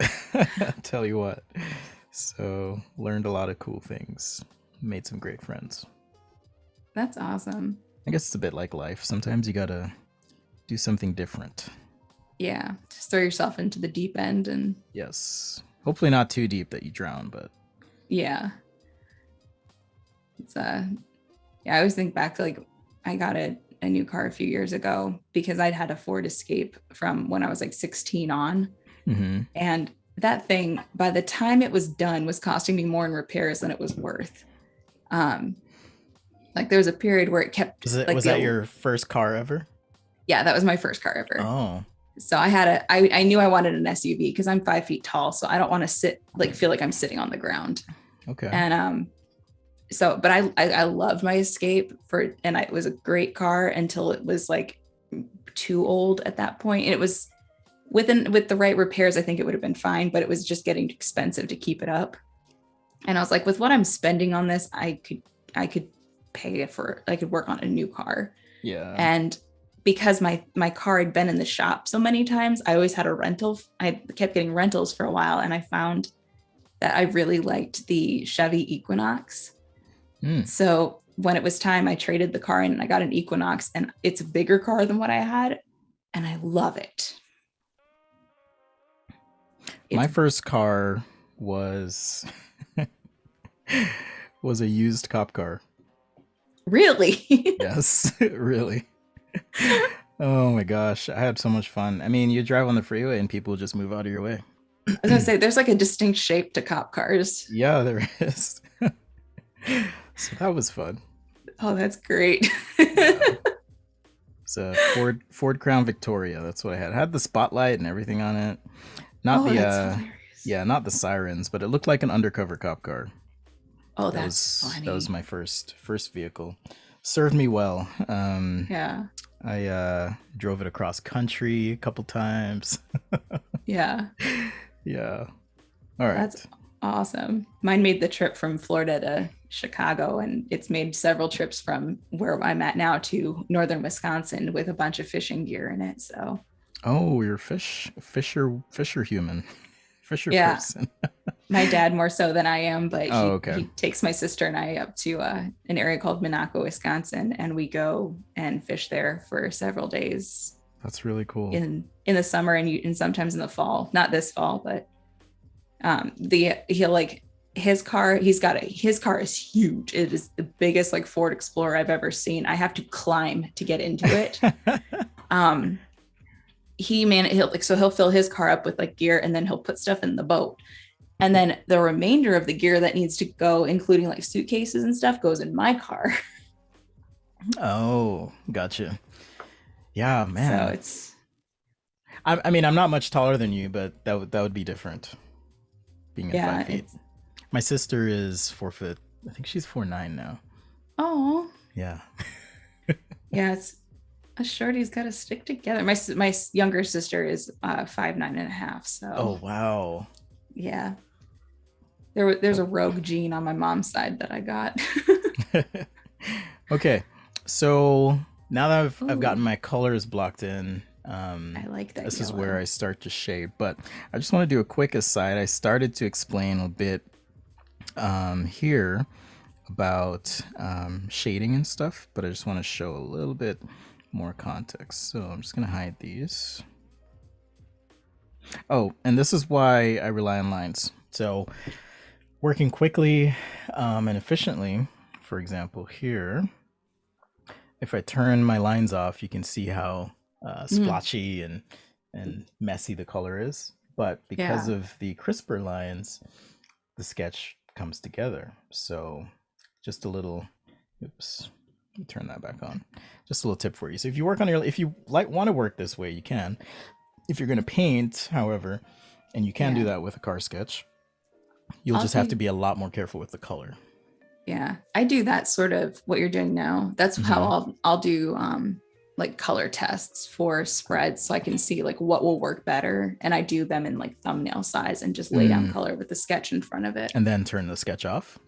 I'll tell you what. So learned a lot of cool things, made some great friends. That's awesome. I guess it's a bit like life. Sometimes you gotta do something different. Yeah. Just throw yourself into the deep end and Yes. Hopefully not too deep that you drown, but yeah. It's yeah, I always think back to like I got a new car a few years ago because I'd had a Ford Escape from when I was like 16 on. mhm. And that thing, by the time it was done, was costing me more in repairs than it was worth. Um, like there was a period where it kept like Was that your first car ever? yeah, that was my first car ever. Oh, So I knew I wanted an SUV because I'm 5 feet tall. So I don't want to feel like I'm sitting on the ground. okay. And so but I loved my Escape and it was a great car until it was like too old at that point. And it was with the right repairs, I think it would have been fine, but it was just getting expensive to keep it up. And I was like, with what I'm spending on this, I could I could work on a new car. Yeah. And because my car had been in the shop so many times, I always had a rental. I kept getting rentals for a while, and I found that I really liked the Chevy Equinox. Mm. So when it was time, I traded the car in and I got an Equinox, and it's a bigger car than what I had, and I love it. My It's first car was was a used cop car. really, Yes, really. Oh my gosh, I had so much fun. I mean, you drive on the freeway and people just move out of your way. I was gonna say there's like a distinct shape to cop cars. Yeah, there is. So that was fun. Oh, that's great. Yeah. It's a Ford Crown Victoria. That's what I had. It had the spotlight and everything on it. Not Oh, the that's hilarious. yeah, not the sirens, but it looked like an undercover cop car. Oh, That that's was funny. my first vehicle. Served me well. Yeah. I drove it across country a couple times. Yeah. Yeah. All right. That's awesome. Mine made the trip from Florida to Chicago, and it's made several trips from where I'm at now to northern Wisconsin with a bunch of fishing gear in it. So, Oh, you're fisher human, fisher yeah, person. my dad more so than I am, but Oh, he okay. takes my sister and I up to an area called Monaco, Wisconsin, and we go and fish there for several days That's really cool. in the summer and sometimes in the fall. Not this fall, but the he'll like his car is huge. It is the biggest like Ford Explorer I've ever seen. I have to climb to get into it. um he'll fill his car up with like gear, and then he'll put stuff in the boat, and then the remainder of the gear that needs to go, including like suitcases and stuff, goes in my car. Oh, gotcha. Yeah, So man. it's I mean, I'm not much taller than you, but that would be different. Being at yeah, 5 feet. it's My sister is 4 foot. I think she's 4'9" now. oh Yeah. yeah, it's a shorty's got to stick together. My younger sister is 5'9.5". Oh So wow. yeah, there's a rogue gene on my mom's side that I got. Okay, so now that I've Ooh, gotten my colors blocked in, I like that this is where yellow. I start to shade. But I just want to do a quick aside. I started to explain a bit here about shading and stuff, but I just want to show a little bit more context. So I'm just gonna hide these. Oh, and this is why I rely on lines. So working quickly and efficiently, for example, here, if I turn my lines off, you can see how Mm, splotchy and messy the color is. But because yeah. of the crisper lines, the sketch comes together. So just a little, oops, let me turn that back on. Just a little tip for you. So if you like want to work this way, you can. If you're going to paint, however, and you can do Yeah. that with a car sketch, you'll just have Also, to be a lot more careful with the color. yeah, I do that sort of what you're doing now. That's how Hmm. I'll do like color tests for spreads so I can see like what will work better. And I do them in like thumbnail size and just lay down Mm. color with the sketch in front of it. And then turn the sketch off.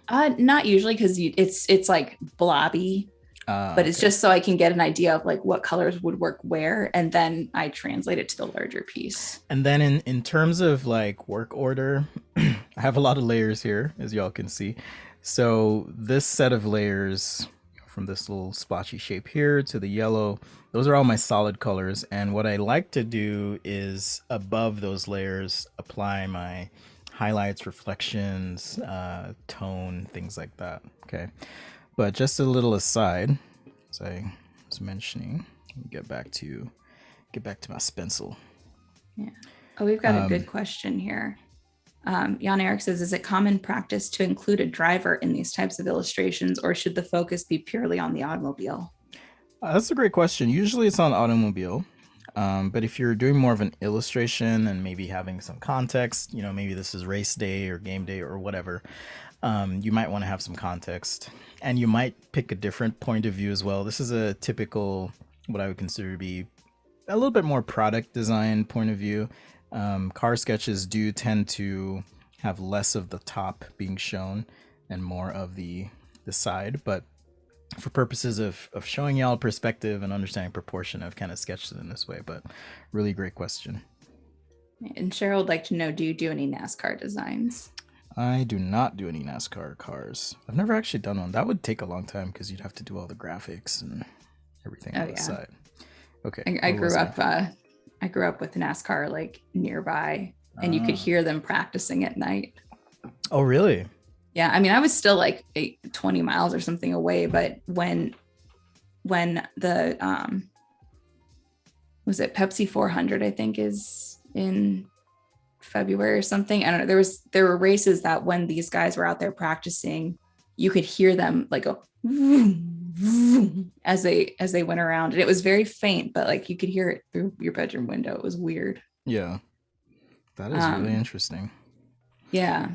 Not usually because it's like blobby, but it's Okay. just so I can get an idea of like what colors would work where, and then I translate it to the larger piece. And then in terms of like work order, I have a lot of layers here, as y'all can see. So this set of layers, from this little splotchy shape here to the yellow, those are all my solid colors. And what I like to do is above those layers, apply my highlights, reflections, tone, things like that. Okay. But just a little aside, as I was mentioning, get back to my stencil. Yeah. Oh, we've got a good question here. Jan Eric says, is it common practice to include a driver in these types of illustrations, or should the focus be purely on the automobile? That's a great question. Usually it's on automobile. But if you're doing more of an illustration and maybe having some context, maybe this is race day or game day or whatever, you might want to have some context. And you might pick a different point of view as well. This is a typical, what I would consider to be a little bit more product design point of view. Car sketches do tend to have less of the top being shown and more of the side, but for purposes of showing y'all perspective and understanding proportion, I've kind of sketched it in this way. But really great question. And Cheryl would like to know, do you do any NASCAR designs? I do not do any NASCAR cars. I've never actually done one. That would take a long time because you'd have to do all the graphics and everything on the side. Okay. I grew up with NASCAR like nearby, and you could hear them practicing at night. Oh, really? Yeah, I mean, I was still like 20 miles or something away, but when the was it Pepsi 400, I think, is in February or something. I don't know. There were races that when these guys were out there practicing, you could hear them like go vroom, vroom, as they went around, and it was very faint, but like you could hear it through your bedroom window. It was weird. Yeah, that is really interesting. Yeah.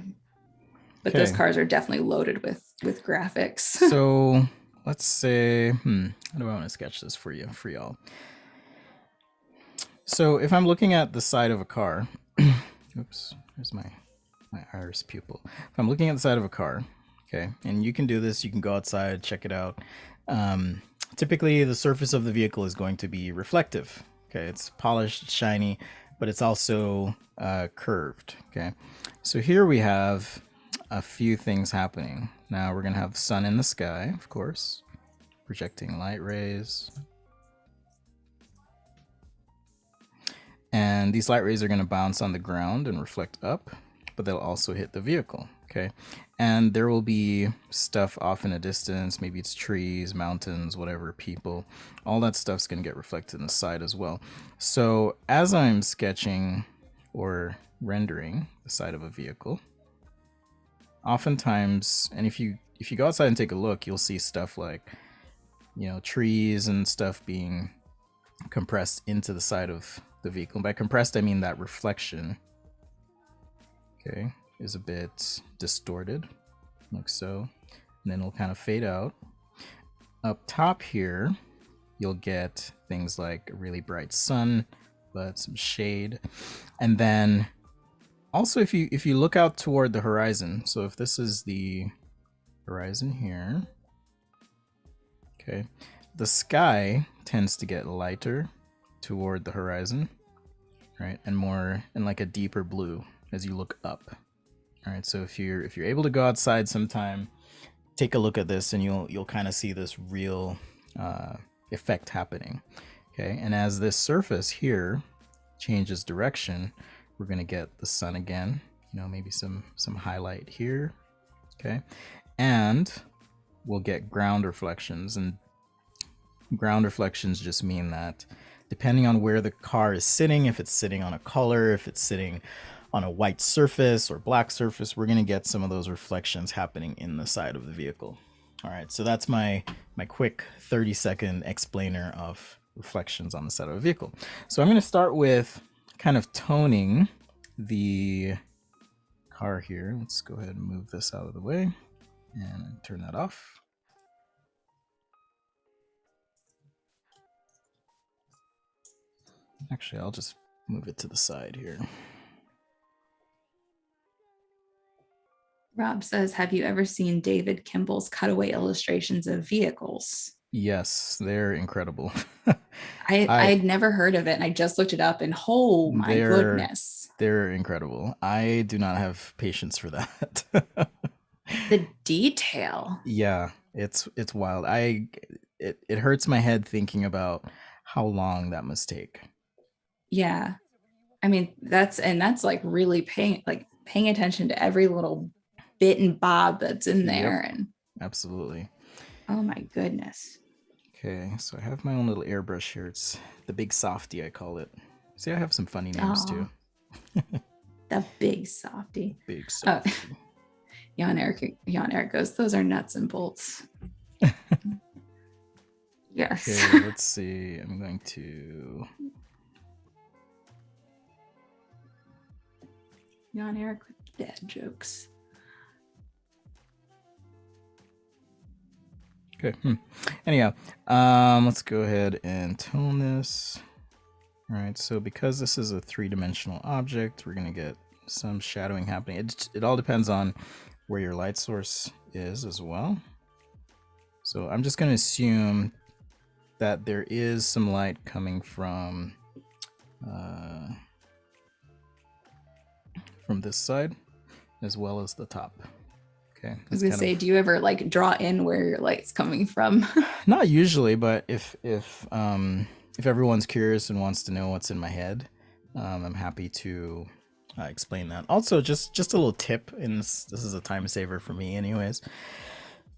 But those cars are definitely loaded with graphics. So let's say, how do I want to sketch this for y'all? So if I'm looking at the side of a car, oops, there's my iris pupil. If I'm looking at the side of a car, okay, and you can do this, you can go outside, check it out. Typically, the surface of the vehicle is going to be reflective. Okay, it's polished, shiny, but it's also curved. Okay, so here we have a few things happening. Now we're gonna have the sun in the sky, of course, projecting light rays. And these light rays are gonna bounce on the ground and reflect up, but they'll also hit the vehicle, okay? And there will be stuff off in a distance, maybe it's trees, mountains, whatever, people. All that stuff's gonna get reflected in the side as well. So as I'm sketching or rendering the side of a vehicle, oftentimes, and if you go outside and take a look, you'll see stuff like, trees and stuff being compressed into the side of the vehicle. And by compressed, I mean that reflection, okay, is a bit distorted, like so. And then it'll kind of fade out. Up top here, you'll get things like a really bright sun, but some shade. And then also, if you look out toward the horizon, so if this is the horizon here, okay, the sky tends to get lighter toward the horizon, right, and more in like a deeper blue as you look up. All right, so if you're able to go outside sometime, take a look at this, and you'll kind of see this real effect happening. Okay, and as this surface here changes direction, we're gonna get the sun again, maybe some highlight here, okay, and we'll get ground reflections. And ground reflections just mean that depending on where the car is sitting, if it's sitting on a color, if it's sitting on a white surface or black surface, we're gonna get some of those reflections happening in the side of the vehicle. All right, so that's my quick 30-second explainer of reflections on the side of a vehicle. So I'm gonna start with kind of toning the car here. Let's go ahead and move this out of the way and turn that off. Actually, I'll just move it to the side here. Rob says, have you ever seen David Kimball's cutaway illustrations of vehicles? Yes, they're incredible. I I'd never heard of it, and I just looked it up, and oh my they're goodness. they're incredible. I do not have patience for that. The detail. Yeah, it's wild. It hurts my head thinking about how long that must take. Yeah. I mean, that's like really paying attention to every little bit and bob that's in Yep, there. And absolutely. oh my goodness. Okay, so I have my own little airbrush here. It's the big softy, I call it. See, I have some funny names too. Oh, the big softy. Big Oh, softy. Jan Eric goes, those are nuts and bolts. Yes. Okay, let's see. I'm going to. Jan Eric with dad jokes. Okay. Anyhow, let's go ahead and tone this. All right. So because this is a three-dimensional object, we're gonna get some shadowing happening. It all depends on where your light source is as well. So I'm just gonna assume that there is some light coming from this side as well as the top. Okay. I was gonna say, do you ever like draw in where your light's coming from? Not usually, but if everyone's curious and wants to know what's in my head, I'm happy to explain that. Also, just a little tip, and this is a time saver for me, anyways.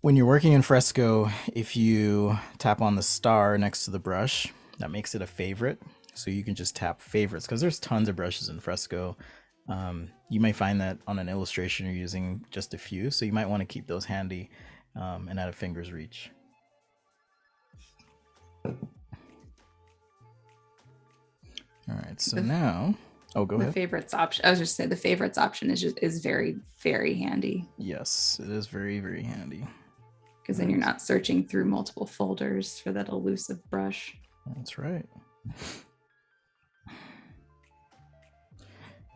When you're working in Fresco, if you tap on the star next to the brush, that makes it a favorite. So you can just tap favorites because there's tons of brushes in Fresco. You may find that on an illustration you're using just a few, so you might want to keep those handy and at a finger's reach. All right, so now, oh, go ahead. The favorites option. I was just saying the favorites option is very, very handy. Yes, it is very, very handy. Because then you're not searching through multiple folders for that elusive brush. That's right.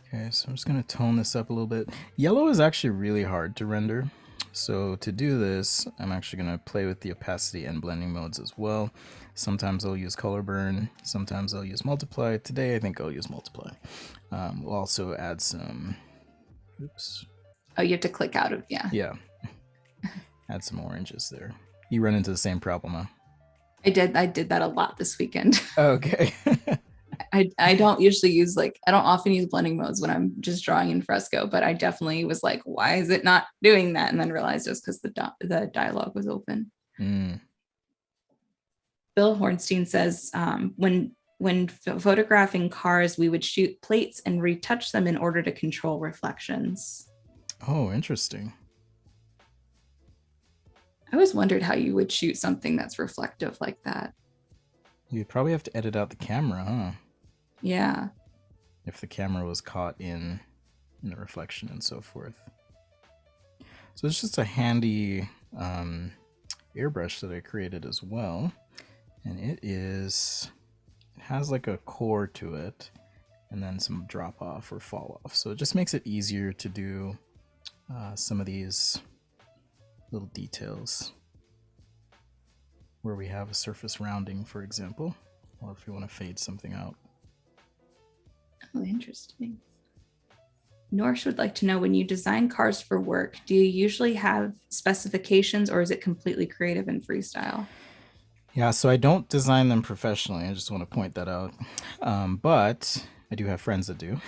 Okay, so I'm just going to tone this up a little bit. Yellow is actually really hard to render. So to do this, I'm actually going to play with the opacity and blending modes as well. Sometimes I'll use color burn, sometimes I'll use multiply. Today I think I'll use multiply. We'll also add some, oops. Oh, you have to click out of, yeah. Yeah. Add some oranges there. You run into the same problem, huh? I did that a lot this weekend. Okay. I don't usually use I don't often use blending modes when I'm just drawing in Fresco, but I definitely was like, why is it not doing that? And then realized just because the dialogue was open. Bill Hornstein says, when photographing cars, we would shoot plates and retouch them in order to control reflections. Oh, interesting. I always wondered how you would shoot something that's reflective like that. You'd probably have to edit out the camera, huh? Yeah. If the camera was caught in the reflection and so forth. So it's just a handy airbrush that I created as well. And it has like a core to it and then some drop off or fall off. So it just makes it easier to do some of these little details where we have a surface rounding, for example, or if you want to fade something out. Oh, interesting. Norsh would like to know, when you design cars for work, do you usually have specifications or is it completely creative and freestyle? Yeah, so I don't design them professionally. I just want to point that out. But I do have friends that do.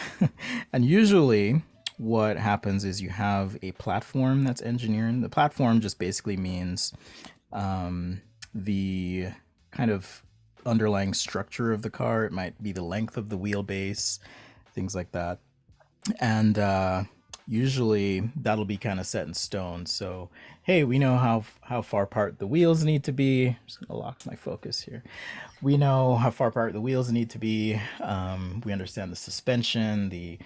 And usually what happens is you have a platform that's engineering. The platform just basically means the kind of underlying structure of the car. It might be the length of the wheelbase, things like that. And usually that'll be kind of set in stone. So, hey, we know how far apart the wheels need to be. I'm just gonna lock my focus here. We know how far apart the wheels need to be. We understand the suspension, the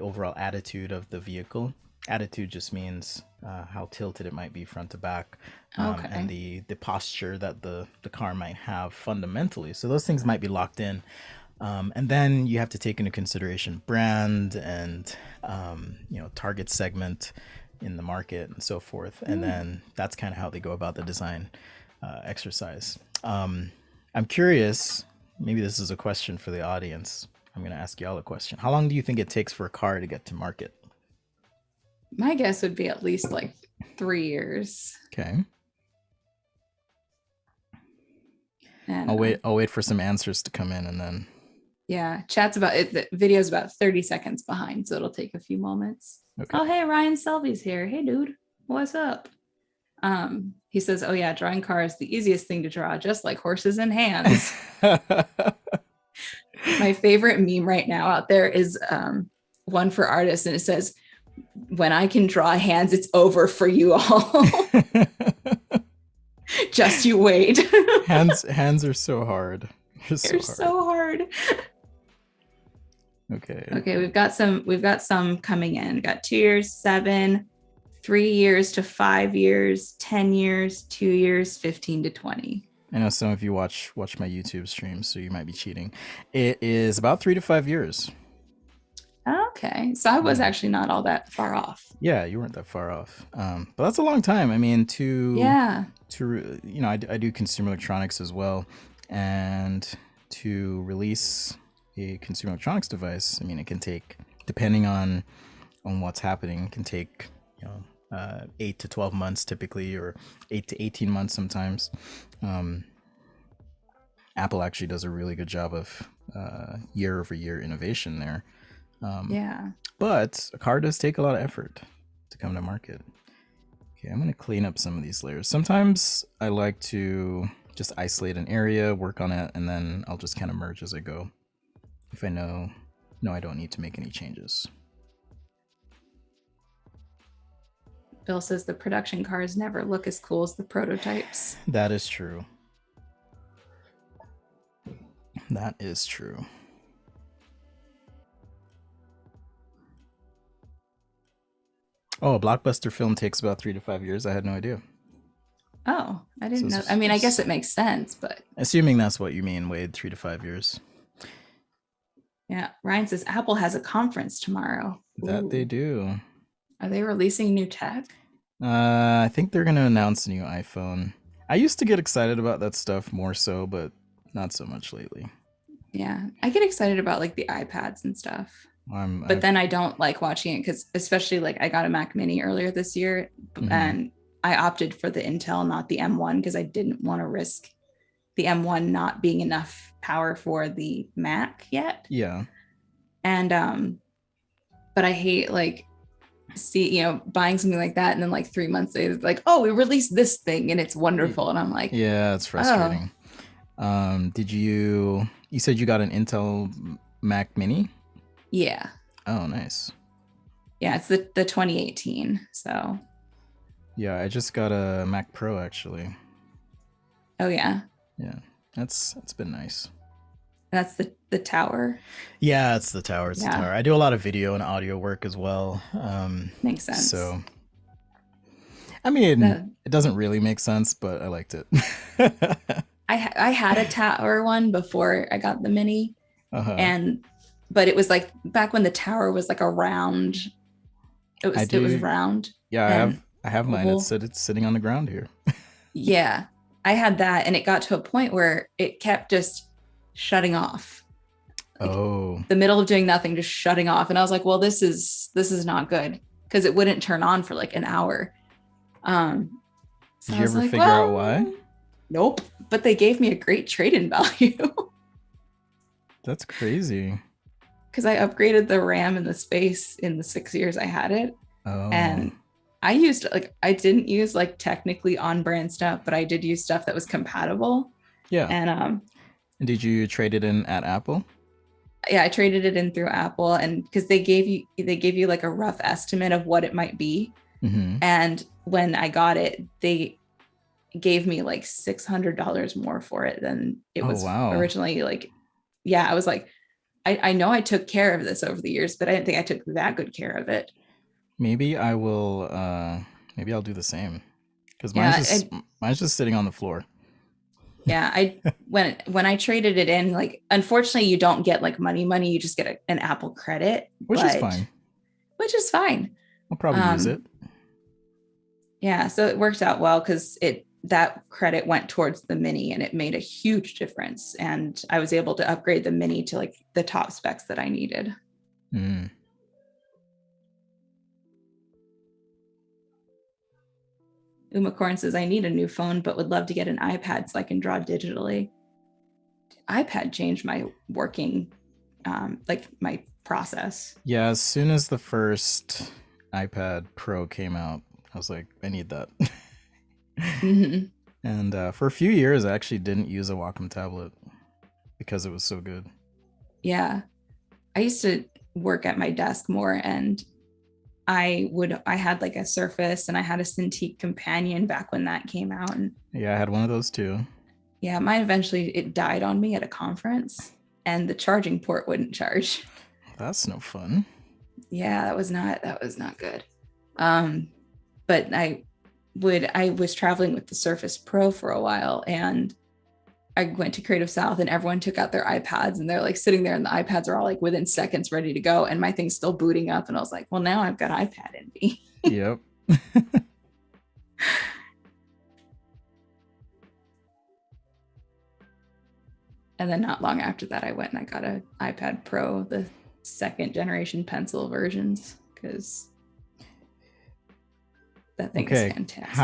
overall attitude of the vehicle. Attitude just means how tilted it might be front to back, and the posture that the car might have fundamentally. So those things might be locked in. And then you have to take into consideration brand and target segment in the market and so forth. And then that's kind of how they go about the design exercise. I'm curious, maybe this is a question for the audience. I'm going to ask y'all a question. How long do you think it takes for a car to get to market? My guess would be at least like 3 years. Okay. And I'll wait for some answers to come in and then. Yeah, chat's about it. The video's about 30 seconds behind, so it'll take a few moments. Okay. Oh, hey, Ryan Selby's here. Hey, dude, what's up? He says, oh yeah, drawing cars, the easiest thing to draw, just like horses and hands. My favorite meme right now out there is one for artists, and it says, when I can draw hands, it's over for you all. Just you wait. hands are so hard. They're so hard. Okay, we've got some coming in. Got 2 years, 7, 3 years to 5 years, 10 years, 2 years, 15 to 20. I know some of you watch my YouTube streams, so you might be cheating. It is about 3 to 5 years. Okay, so I was actually not all that far off. Yeah, you weren't that far off. But that's a long time. I mean, I do consumer electronics as well, and to release a consumer electronics device, I mean, it can take, depending on what's happening, it can take 8 to 12 months typically, or 8 to 18 months sometimes. Apple actually does a really good job of year-over-year innovation there. But a car does take a lot of effort to come to market. Okay, I'm going to clean up some of these layers. Sometimes I like to just isolate an area, work on it, and then I'll just kind of merge as I go if I know I don't need to make any changes. Bill says the production cars never look as cool as the prototypes. That is true. That is true. Oh, a blockbuster film takes about 3 to 5 years. I had no idea. Oh, I didn't know. I mean, I guess it makes sense, but assuming that's what you mean, Wade, 3 to 5 years. Yeah, Ryan says Apple has a conference tomorrow. That they do. Are they releasing new tech? I think they're going to announce a new iPhone. I used to get excited about that stuff more so, but not so much lately. Yeah, I get excited about like the iPads and stuff. But then I don't like watching it because, especially like I got a Mac Mini earlier this year, and I opted for the Intel, not the M1, because I didn't want to risk the M1 not being enough power for the Mac yet. Yeah. And but I hate like buying something like that and then like 3 months later, like, oh, we released this thing and it's wonderful, and I'm like, yeah, it's frustrating. Did you said you got an Intel Mac Mini? Yeah. Oh, nice. Yeah, it's the 2018. So. Yeah, I just got a Mac Pro actually. Oh yeah. Yeah, it's been nice. That's the tower. Yeah, it's the tower. It's the tower. I do a lot of video and audio work as well. Makes sense. So, I mean, it doesn't really make sense, but I liked it. I had a tower one before I got the Mini, but it was like back when the tower was like a round. It was round. Yeah, I have mine. It's sitting on the ground here. Yeah, I had that, and it got to a point where it kept just shutting off. Like, the middle of doing nothing, just shutting off, and I was like, well, this is not good, because it wouldn't turn on for like an hour. So did you ever figure out why? Nope, but they gave me a great trade-in value. That's crazy. Because I upgraded the RAM and the space in the 6 years I had it. And I didn't use like technically on-brand stuff, but I did use stuff that was compatible. Yeah. And did you trade it in at Apple? Yeah, I traded it in through Apple, and because they gave you like a rough estimate of what it might be. And when I got it, they gave me like $600 more for it than it was originally. Like, yeah, I was like, I know I took care of this over the years, but I didn't think I took that good care of it. Maybe I will. Maybe I'll do the same, because mine's just sitting on the floor. Yeah, I when I traded it in, like unfortunately you don't get like money, you just get an Apple credit, Which is but fine. which is fine. I'll probably use it. Um, yeah, so it worked out well because it that credit went towards the mini and it made a huge difference. And I was able to upgrade the mini to like the top specs that I needed. Mm. Umacorn says, I need a new phone, but would love to get an iPad so I can draw digitally. iPad changed my working, like my process. Yeah, as soon as the first iPad Pro came out, I was like, I need that. Mm-hmm. And for a few years, I actually didn't use a Wacom tablet because it was so good. Yeah. I used to work at my desk more, and I had like a Surface and I had a Cintiq Companion back when that came out. And Yeah, I had one of those too. yeah, mine eventually it died on me at a conference and the charging port wouldn't charge. That's no fun. Yeah, that was not good. Um, but I was traveling with the Surface Pro for a while, and I went to Creative South and everyone took out their iPads and they're like sitting there and the iPads are all like within seconds ready to go. And my thing's still booting up. And I was like, well, now I've got iPad envy. Yep. And then not long after that, I went and I got an iPad Pro, the second generation pencil versions, because that thing is fantastic.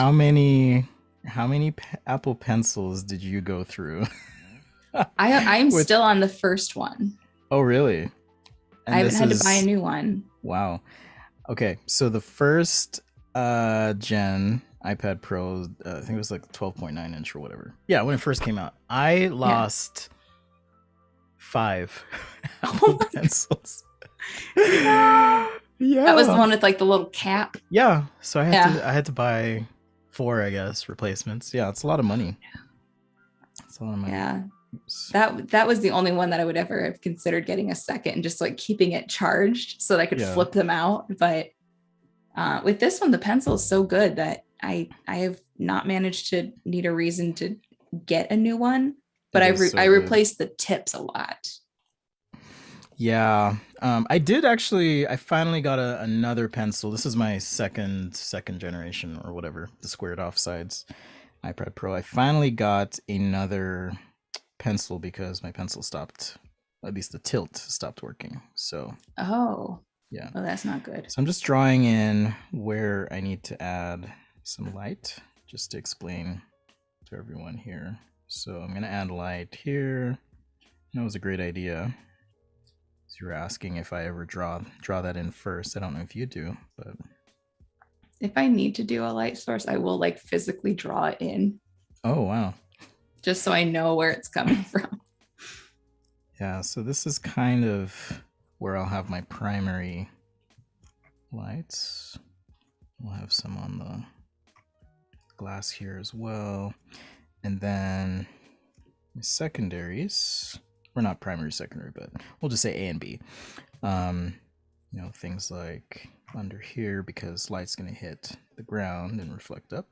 How many Apple Pencils did you go through? I'm still on the first one. Oh, really? And I haven't had to buy a new one. Wow. Okay, so the first gen iPad Pro, I think it was like 12.9 inch or whatever. Yeah, when it first came out, I lost 5 Apple Pencils. Yeah. That was the one with like the little cap. Yeah. So I had to buy 4, I guess, replacements. Yeah, it's a lot of money. It's a lot of money. Yeah. Oops. That was the only one that I would ever have considered getting a second and just like keeping it charged so that I could flip them out. But with this one, the pencil is so good that I have not managed to need a reason to get a new one. But I replaced the tips a lot. Yeah, I finally got another pencil. This is my second generation or whatever, the squared off sides iPad Pro. I finally got another pencil because my pencil stopped, at least the tilt stopped working. So yeah, well, that's not good. So I'm just drawing in where I need to add some light, just to explain to everyone here. So I'm gonna add light here. That was a great idea. So you were asking if I ever draw that in first. I don't know if you do, but if I need to do a light source, I will like physically draw it in. Oh, wow. Just so I know where it's coming from. Yeah, so this is kind of where I'll have my primary lights. We'll have some on the glass here as well. And then my secondaries, or not primary, secondary, but we'll just say A and B. You know, things like under here, because light's gonna hit the ground and reflect up.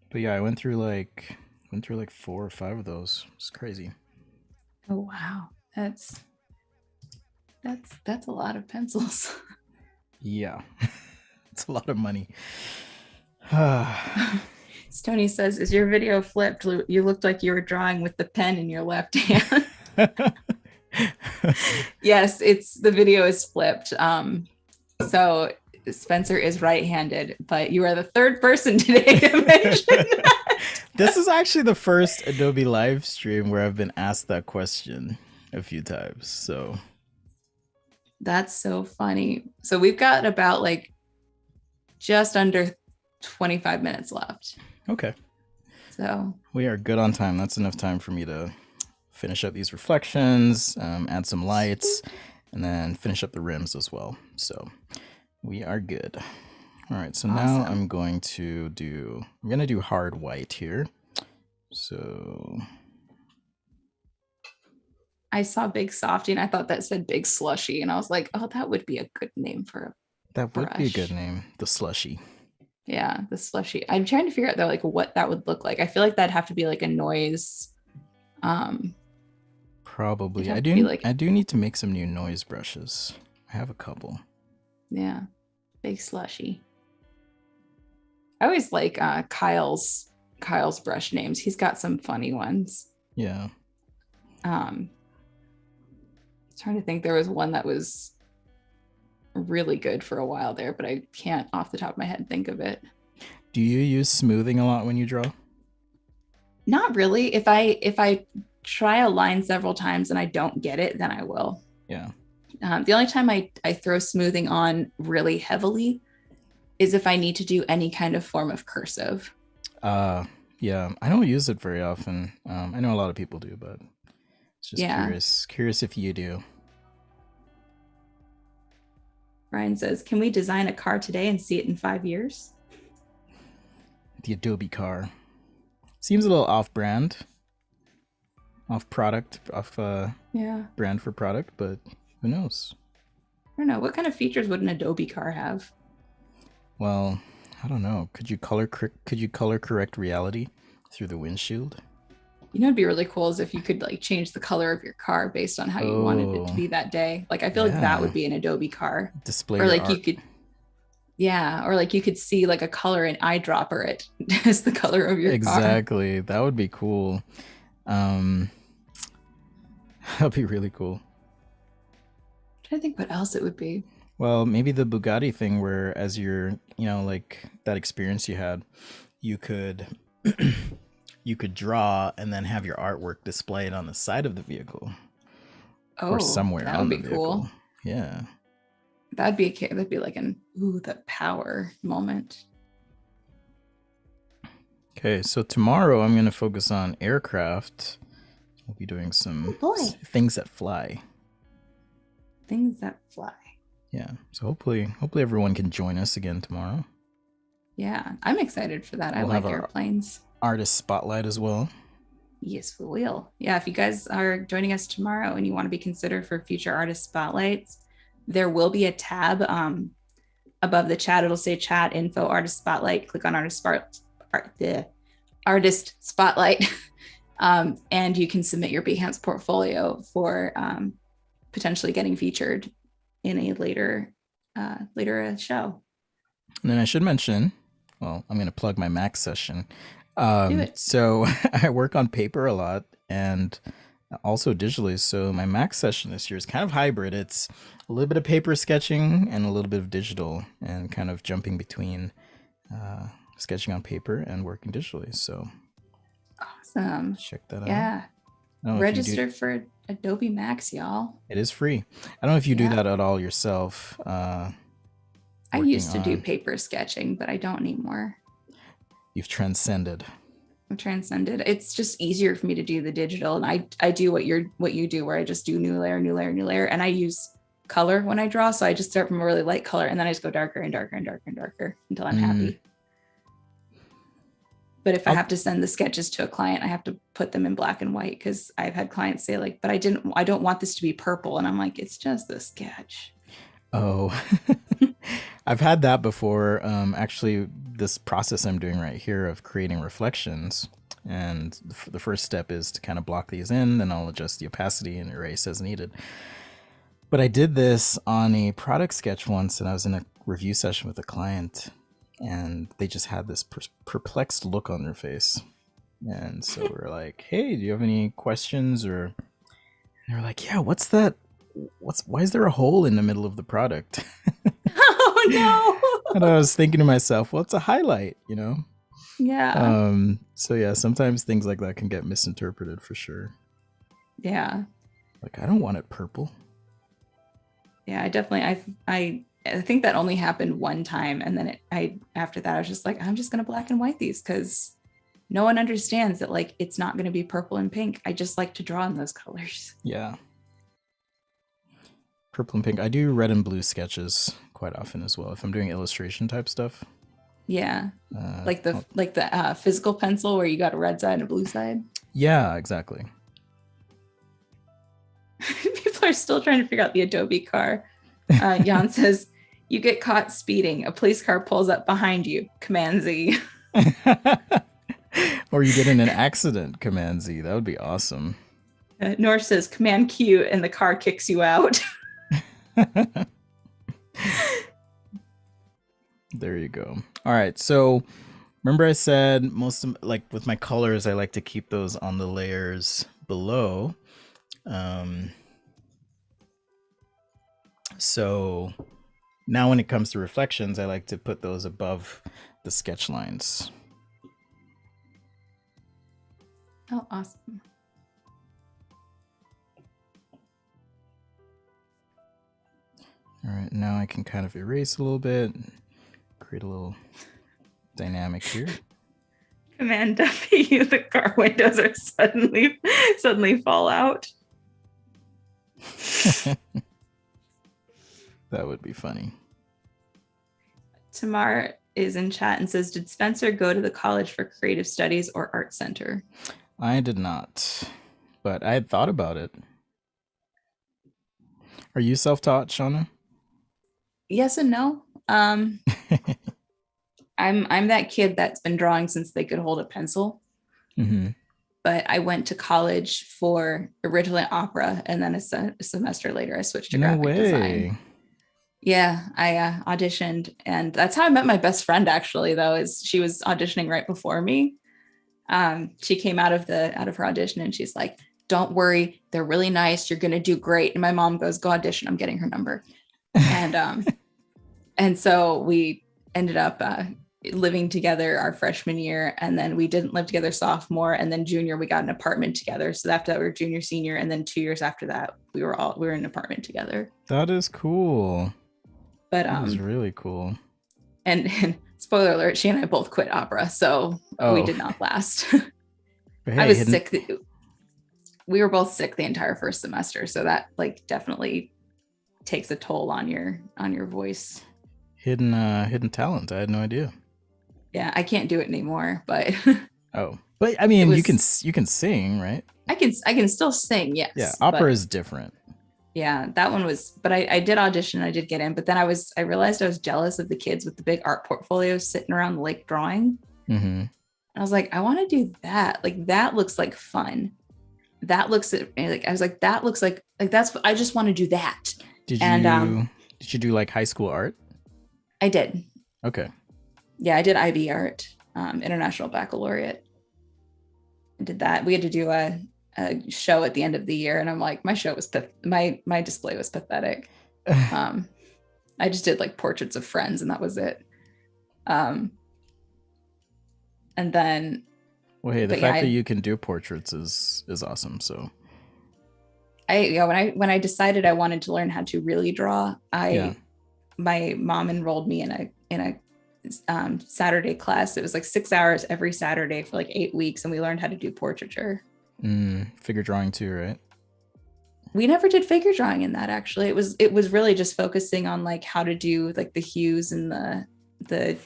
But yeah, I went through like 4 or 5 of those. It's crazy. Oh wow, that's a lot of pencils. Yeah, it's a lot of money. Stoney says, "Is your video flipped? You looked like you were drawing with the pen in your left hand." Yes, the video is flipped. So Spencer is right-handed, but you are the third person today to mention that. This is actually the first Adobe live stream where I've been asked that question a few times. So that's so funny. So we've got about like just under 25 minutes left. Okay. So we are good on time. That's enough time for me to finish up these reflections, add some lights, and then finish up the rims as well. So we are good. All right, so now I'm going to do hard white here. So I saw Big Softy and I thought that said Big Slushy. And I was like, oh, that would be a good name for a That would be a good brush. name, the slushy. Yeah, the slushy. I'm trying to figure out though, like what that would look like. I feel like that'd have to be like a noise. Um, it'd Probably. have to be like, I do need to make some new noise brushes. I have a couple. yeah, big slushy. I always like Kyle's brush names. He's got some funny ones. Yeah. Um, trying to think, there was one that was really good for a while there, but I can't off the top of my head think of it. Do you use smoothing a lot when you draw? Not really. If I try a line several times and I don't get it, then I will. Yeah. The only time I throw smoothing on really heavily is if I need to do any kind of form of cursive. Yeah. I don't use it very often. I know a lot of people do, but it's just Yeah. curious if you do. Ryan says, can we design a car today and see it in 5 years? The Adobe car. Seems a little off-brand. Off product, off Yeah. brand for product, but who knows? I don't know. What kind of features would an Adobe car have? Well, I don't know. Could you color correct reality through the windshield? You know, it'd be really cool is if you could like change the color of your car based on how you wanted it to be that day. Like I feel like that would be an Adobe car. Display Or your like art. you could, yeah, or like you could see like a color and eyedropper it as the color of your car. Exactly. That would be cool. That'd be really cool. I'm trying to think what else it would be. Well, maybe the Bugatti thing where as you're, like that experience you had, you could you could draw and then have your artwork displayed on the side of the vehicle or somewhere that on would the be vehicle. cool. Yeah. That'd be like an the power moment. Okay, so tomorrow I'm going to focus on aircraft. We'll be doing some things that fly. Things that fly. Yeah. So hopefully everyone can join us again tomorrow. Yeah, I'm excited for that. We'll I like have our airplanes. Artist spotlight as well. Yes, we will. Yeah, if you guys are joining us tomorrow and you want to be considered for future artist spotlights, there will be a tab above the chat. It'll say chat info artist spotlight. Click on artist spotlight, and you can submit your Behance portfolio for potentially getting featured in a later show. And then I should mention, well, I'm going to plug my Max session. Do it. So I work on paper a lot and also digitally. So my Max session this year is kind of hybrid. It's a little bit of paper sketching and a little bit of digital and kind of jumping between sketching on paper and working digitally. So awesome. Check that out. Yeah. Register for Adobe Max, y'all. It is free. I don't know if you do that at all yourself. I used to do paper sketching, but I don't anymore. You've transcended. I've transcended. It's just easier for me to do the digital, and I do what you do, where I just do new layer, and I use color when I draw. So I just start from a really light color, and then I just go darker and darker and darker and darker until I'm happy. But if I have to send the sketches to a client, I have to put them in black and white because I've had clients say like, but I don't want this to be purple. And I'm like, it's just a sketch. Oh, I've had that before. Actually, this process I'm doing right here of creating reflections. And the first step is to kind of block these in, then I'll adjust the opacity and erase as needed. But I did this on a product sketch once, and I was in a review session with a client, and they just had this perplexed look on their face. And so we're like, hey, do you have any questions? And they're like, yeah, what's that? Why is there a hole in the middle of the product? Oh no. And I was thinking to myself, well, it's a highlight, Yeah. So yeah, sometimes things like that can get misinterpreted for sure. Yeah. Like, I don't want it purple. Yeah, I definitely, I think that only happened one time. And then after that, I was just like, I'm just going to black and white these because no one understands that like, it's not going to be purple and pink. I just like to draw in those colors. Yeah. Purple and pink. I do red and blue sketches quite often as well if I'm doing illustration type stuff. Yeah. Like the physical pencil where you got a red side and a blue side. Yeah, exactly. People are still trying to figure out the Adobe car. Jan says, you get caught speeding. A police car pulls up behind you. Command Z. Or you get in an accident, Command Z. That would be awesome. North says, Command Q, and the car kicks you out. There you go. All right. So remember I said most of, like with my colors, I like to keep those on the layers below. So now when it comes to reflections, I like to put those above the sketch lines. Oh, awesome. All right, now I can kind of erase a little bit, create a little dynamic here. Command W, the car windows are suddenly fall out. That would be funny. Tamar is in chat and says, did Spencer go to the College for Creative Studies or Art Center? I did not, but I had thought about it. Are you self-taught, Shauna? Yes and no. I'm that kid that's been drawing since they could hold a pencil. Mm-hmm. But I went to college for originally opera, and then a semester later I switched to graphic design. Yeah, I auditioned, and that's how I met my best friend. Actually, though, is she was auditioning right before me. She came out of her audition, and she's like, "Don't worry, they're really nice. You're gonna do great." And my mom goes, "Go audition. I'm getting her number." And so we ended up living together our freshman year, and then we didn't live together sophomore, and then junior we got an apartment together. So after that we were junior, senior, and then 2 years after that we were in an apartment together. That is cool. But that is really cool. And spoiler alert, she and I both quit opera, so we did not last. Hey, I was sick. We were both sick the entire first semester, so that like definitely takes a toll on your voice. Hidden talent. I had no idea. Yeah, I can't do it anymore, but but I mean, you can sing, right? I can still sing, yes. Yeah, opera is different. Yeah, that one was, but I did audition, I did get in, but then I realized I was jealous of the kids with the big art portfolios sitting around the lake drawing. Mm-hmm. I was like, I want to do that. Like, that looks like fun. That looks like, I was like, that looks like that's, I just want to do that. Did you do like high school art? I did. Okay. Yeah, I did IB art, International Baccalaureate. I did that. We had to do a show at the end of the year, and I'm like, my show was my display was pathetic. I just did like portraits of friends, and that was it. And then, well, hey, the fact that you can do portraits is awesome. So, when I decided I wanted to learn how to really draw, my mom enrolled me in a Saturday class. It was like 6 hours every Saturday for like 8 weeks, and we learned how to do portraiture. Figure drawing too, right? We never did figure drawing in that, actually. It was really just focusing on like how to do like the hues and the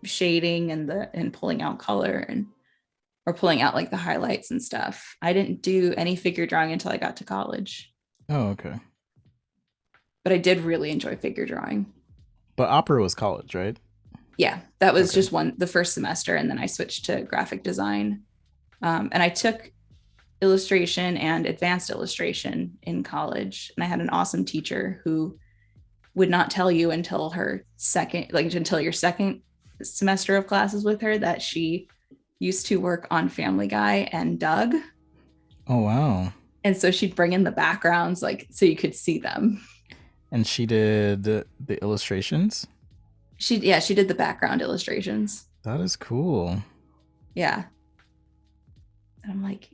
shading and pulling out color or pulling out like the highlights and stuff. I didn't do any figure drawing until I got to college. Oh, okay. But I did really enjoy figure drawing. But opera was college, right? Yeah, that was just the first semester, and then I switched to graphic design. And I took illustration and advanced illustration in college, and I had an awesome teacher who would not tell you until until your second semester of classes with her that she used to work on Family Guy and Doug. Oh, wow. And so she'd bring in the backgrounds like so you could see them. And she did the illustrations? She did the background illustrations. That is cool. Yeah. And I'm like,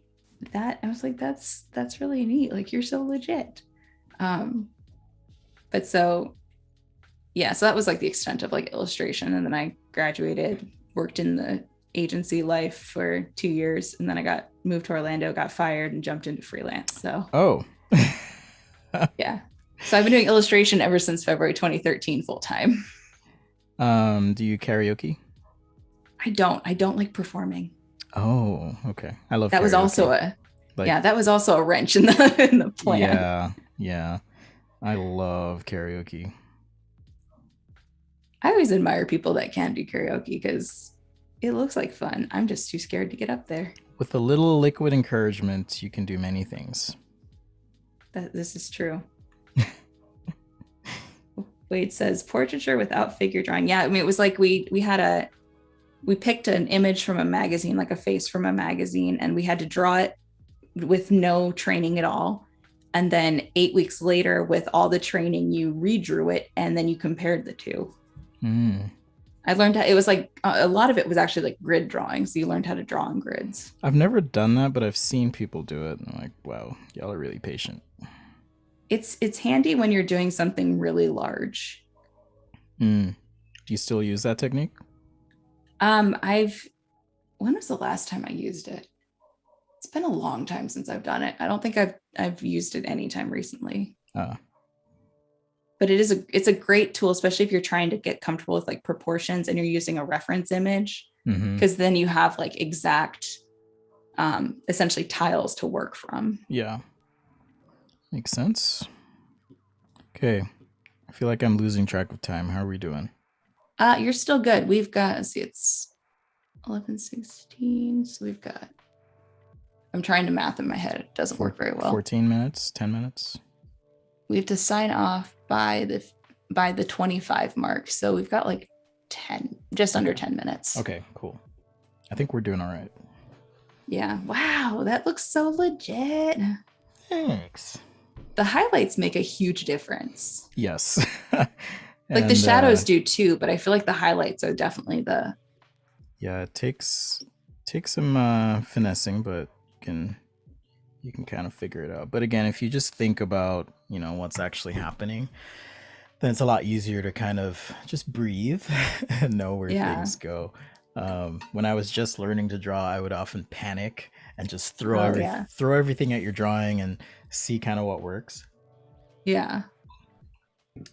I was like, that's really neat. Like, you're so legit. But so that was like the extent of like illustration. And then I graduated, worked in the agency life for 2 years, and then I moved to Orlando, got fired, and jumped into freelance. So yeah. So I've been doing illustration ever since February 2013 full time. Do you karaoke? I don't like performing. Oh, okay. I love that. Karaoke. Was also Like, Yeah, that was also a wrench in the plan. yeah, yeah. I love karaoke. I always admire people that can do karaoke because it looks like fun. I'm just too scared to get up there. With a little liquid encouragement, you can do many things. That this is true. Wade says portraiture without figure drawing. Yeah, I mean it was like we picked an image from a magazine, like a face from a magazine, and we had to draw it with no training at all. And then 8 weeks later, with all the training, you redrew it and then you compared the two. Mm. I learned how it was like a lot of it was actually like grid drawing. So you learned how to draw on grids. I've never done that, but I've seen people do it. And I'm like, wow, y'all are really patient. It's handy when you're doing something really large. Mm. Do you still use that technique? I've when was the last time I used it? It's been a long time since I've done it. I don't think I've used it anytime recently. But it's a great tool, especially if you're trying to get comfortable with like proportions and you're using a reference image, because then you have like exact essentially tiles to work from. Yeah. Makes sense. Okay. I feel like I'm losing track of time. How are we doing? You're still good. We've got, let's see, it's 11:16. So we've got, I'm trying to math in my head. It doesn't work very well. 14 minutes, 10 minutes. We have to sign off by the 25 mark. So we've got like 10, just under 10 minutes. Okay, cool. I think we're doing all right. Yeah. Wow. That looks so legit. Thanks. The highlights make a huge difference. Yes. Like the shadows do too, but I feel like the highlights are definitely the. Yeah, it takes some finessing, but you can kind of figure it out. But again, if you just think about, what's actually happening, then it's a lot easier to kind of just breathe and know where things go. When I was just learning to draw, I would often panic and just throw everything at your drawing and see kind of what works. Yeah.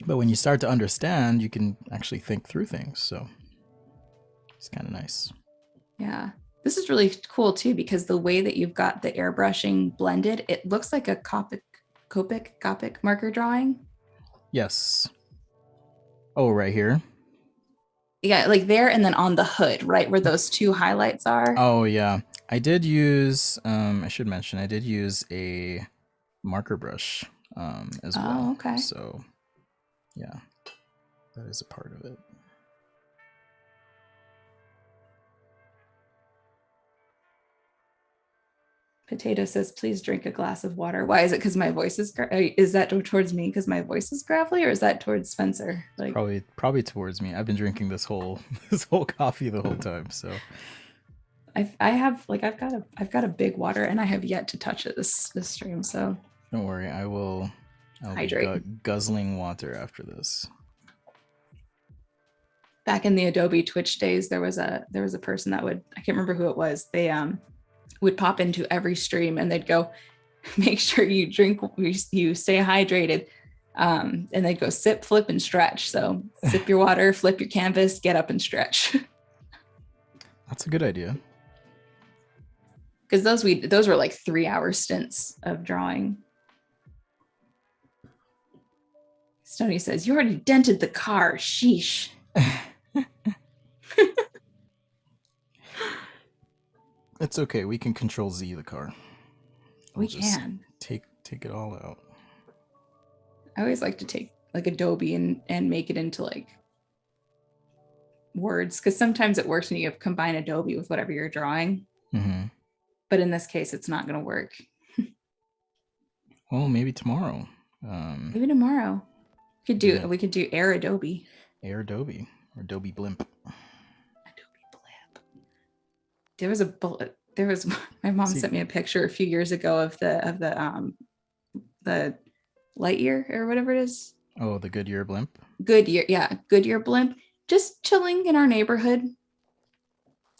But when you start to understand, you can actually think through things. So it's kind of nice. Yeah. This is really cool too, because the way that you've got the airbrushing blended, it looks like a Copic marker drawing. Yes. Oh, right here. Yeah, like there and then on the hood, right where those two highlights are. Oh yeah. I did use I should mention I did use a marker brush as well. Oh, okay. So yeah, that is a part of it. Potato says, please drink a glass of water. Why is it? Because my voice is that towards me because my voice is gravelly, or is that towards Spencer? Like probably towards me. I've been drinking this whole coffee the whole time. So I've got a big water and I have yet to touch it this stream. So don't worry, I'll hydrate. Be guzzling water after this. Back in the Adobe Twitch days, there was a person that would, I can't remember who it was. They would pop into every stream and they'd go, make sure you drink, you stay hydrated. And they'd go sip, flip, and stretch. So sip your water, flip your canvas, get up and stretch. That's a good idea. Because those were like 3-hour stints of drawing. Stony says, you already dented the car. Sheesh. It's okay. We can control Z the car. We can take it all out. I always like to take like Adobe and make it into like words, because sometimes it works when you combine Adobe with whatever you're drawing. Mm-hmm. But in this case, it's not going to work. Well, maybe tomorrow. Maybe tomorrow. We could do Air Adobe. Air Adobe or Adobe Blimp. My mom sent me a picture a few years ago of the Lightyear or whatever it is. Oh, the Goodyear blimp. Goodyear blimp, just chilling in our neighborhood,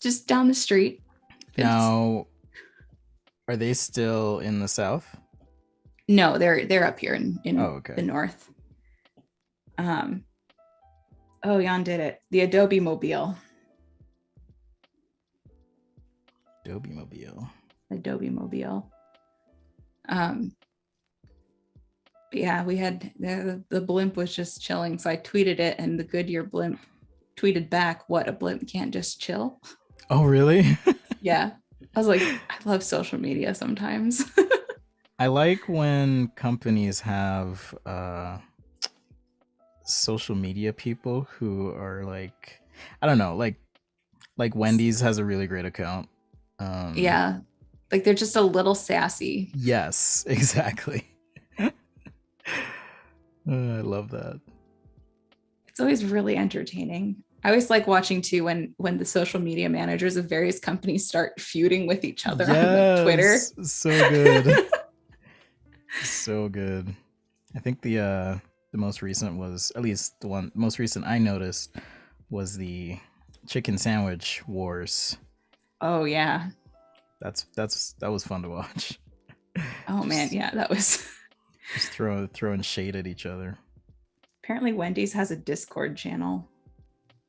just down the street. Now, are they still in the south? No, they're up here in the north. Oh, Jan did it. The Adobe Mobile. Adobe Mobile. Um, but yeah, we had the blimp was just chilling. So I tweeted it, and the Goodyear blimp tweeted back, "What, a blimp can't just chill?" Oh, really? Yeah. I was like, I love social media sometimes. I like when companies have social media people who are like, I don't know, like Wendy's has a really great account. Um, Yeah. Like they're just a little sassy. yes, exactly. I love that. It's always really entertaining. I always like watching too when the social media managers of various companies start feuding with each other on like Twitter. Yes, so good. So good. I think the most recent was, at least the one most recent I noticed, was the chicken sandwich wars. Oh yeah. That was fun to watch. Oh man, just yeah, that was just throwing shade at each other. apparently Wendy's has a Discord channel.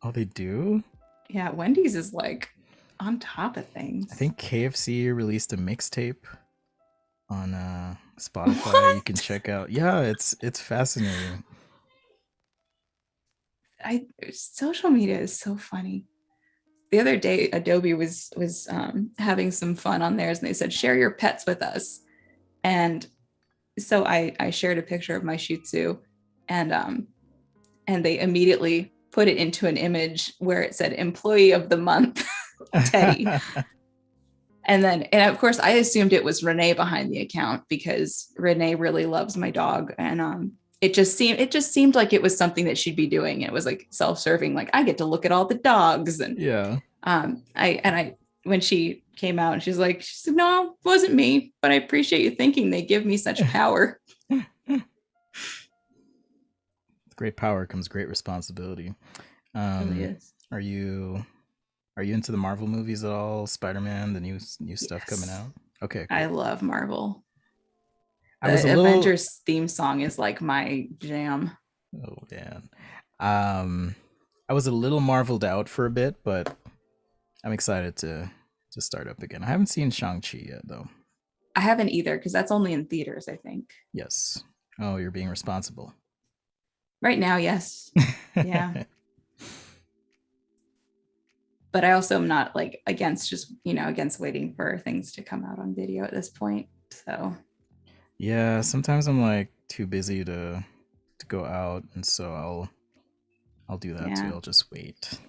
Oh, they do? Yeah, Wendy's is like on top of I things. think KFC released a mixtape on Spotify. You can What? check out. Yeah, it's fascinating. I Social media is so funny. The other day Adobe was having some fun on theirs, and they said share your pets with us. And so I shared a picture of my Shih Tzu, and and they immediately put it into an image where it said employee of the month Teddy. And of course I assumed it was Renee behind the account because Renee really loves my dog. And it just seemed like it was something that she'd be doing. It was like self-serving, like I get to look at all the dogs. And Yeah. I when she came out, and she said, no, it wasn't me, but I appreciate you thinking. They give me such power. With great power comes great responsibility. It really Um, is. are you into the Marvel movies at all? Spider-Man, the new stuff coming Yes. out. Okay, I cool. love Marvel. I was a The little. Avengers theme song is like my jam. Oh man. Um, I was a little marveled out for a bit, but I'm excited to start up again. I haven't seen Shang-Chi yet though. I haven't either because that's only in theaters, I think. Yes. Oh, you're being responsible. Right now, yes. Yeah. But I also am not like against against waiting for things to come out on video at this point. So Yeah, sometimes I'm like too busy to go out, and so I'll do that too. yeah. I'll just wait.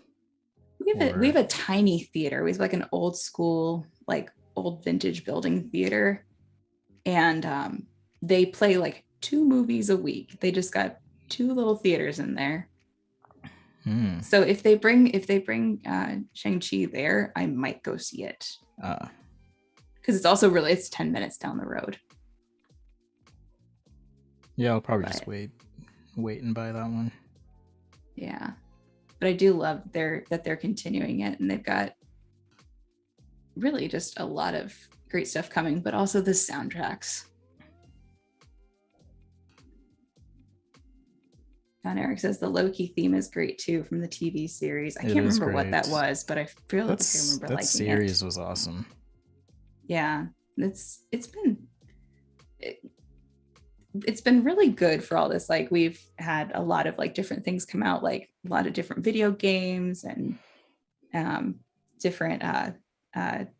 We have Or a tiny theater. We have like an old school, like old vintage building theater. And they play like 2 movies a week. They just got 2 little theaters in there. hmm. So if they bring Shang-Chi there, I might go see it. Uh, Because it's 10 minutes down the road. yeah, I'll probably just But wait and buy that one. yeah. But I do love that they're continuing it, and they've got really just a lot of great stuff coming, but also the soundtracks. John Eric says the Loki theme is great too from the TV series. I It can't is remember what that great. was, but I feel like I remember That liking it. series was awesome. Yeah, it's been it's been really good for all this. Like we've had a lot of like different things come out, like a lot of different video games and different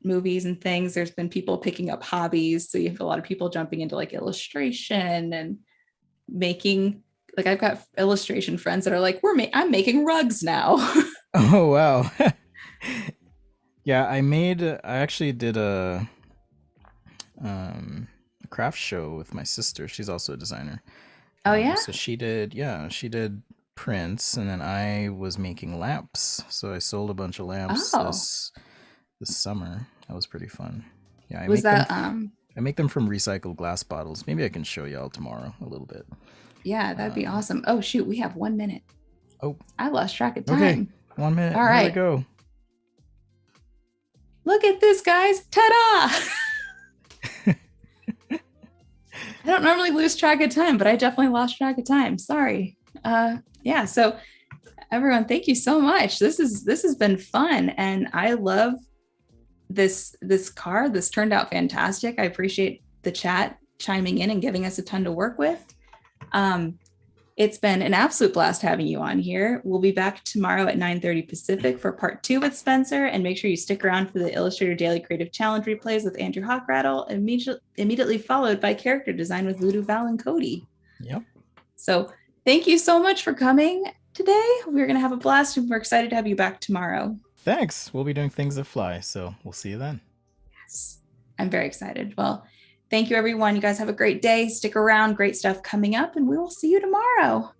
movies and things. There's been people picking up hobbies, so you have a lot of people jumping into like illustration and making. Like I've got illustration friends that are like, I'm making rugs now. Oh wow. Yeah, I actually did a craft show with my sister. She's also a designer. Oh yeah. So she did prints, and then I was making lamps. So I sold a bunch of lamps Oh, this summer. That was pretty fun. Yeah, was that I make them from recycled glass bottles. Maybe I can show y'all tomorrow a little bit. yeah, that'd be Um, awesome. Oh shoot, we have 1 minute. oh, I lost track of okay. time. 1 minute. All Where'd it right. go? Look at this, guys. Ta-da! I don't normally lose track of time, but I definitely lost track of time. Sorry. Yeah, so everyone, thank you so much. This has been fun, and I love this car. This turned out fantastic. I appreciate the chat chiming in and giving us a ton to work with. It's been an absolute blast having you on here. We'll be back tomorrow at 9:30 Pacific for part 2 with Spencer, and make sure you stick around for the Illustrator Daily Creative Challenge replays with Andrew Hockrattle, immediately followed by character design with Voodoo Val and Cody. Yep. So thank you so much for coming today. We're going to have a blast, and we're excited to have you back tomorrow. Thanks. We'll be doing things that fly, so we'll see you then. Yes, I'm very excited. Well, thank you, everyone. You guys have a great day. Stick around. Great stuff coming up, and we will see you tomorrow.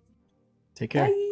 Take care. Bye.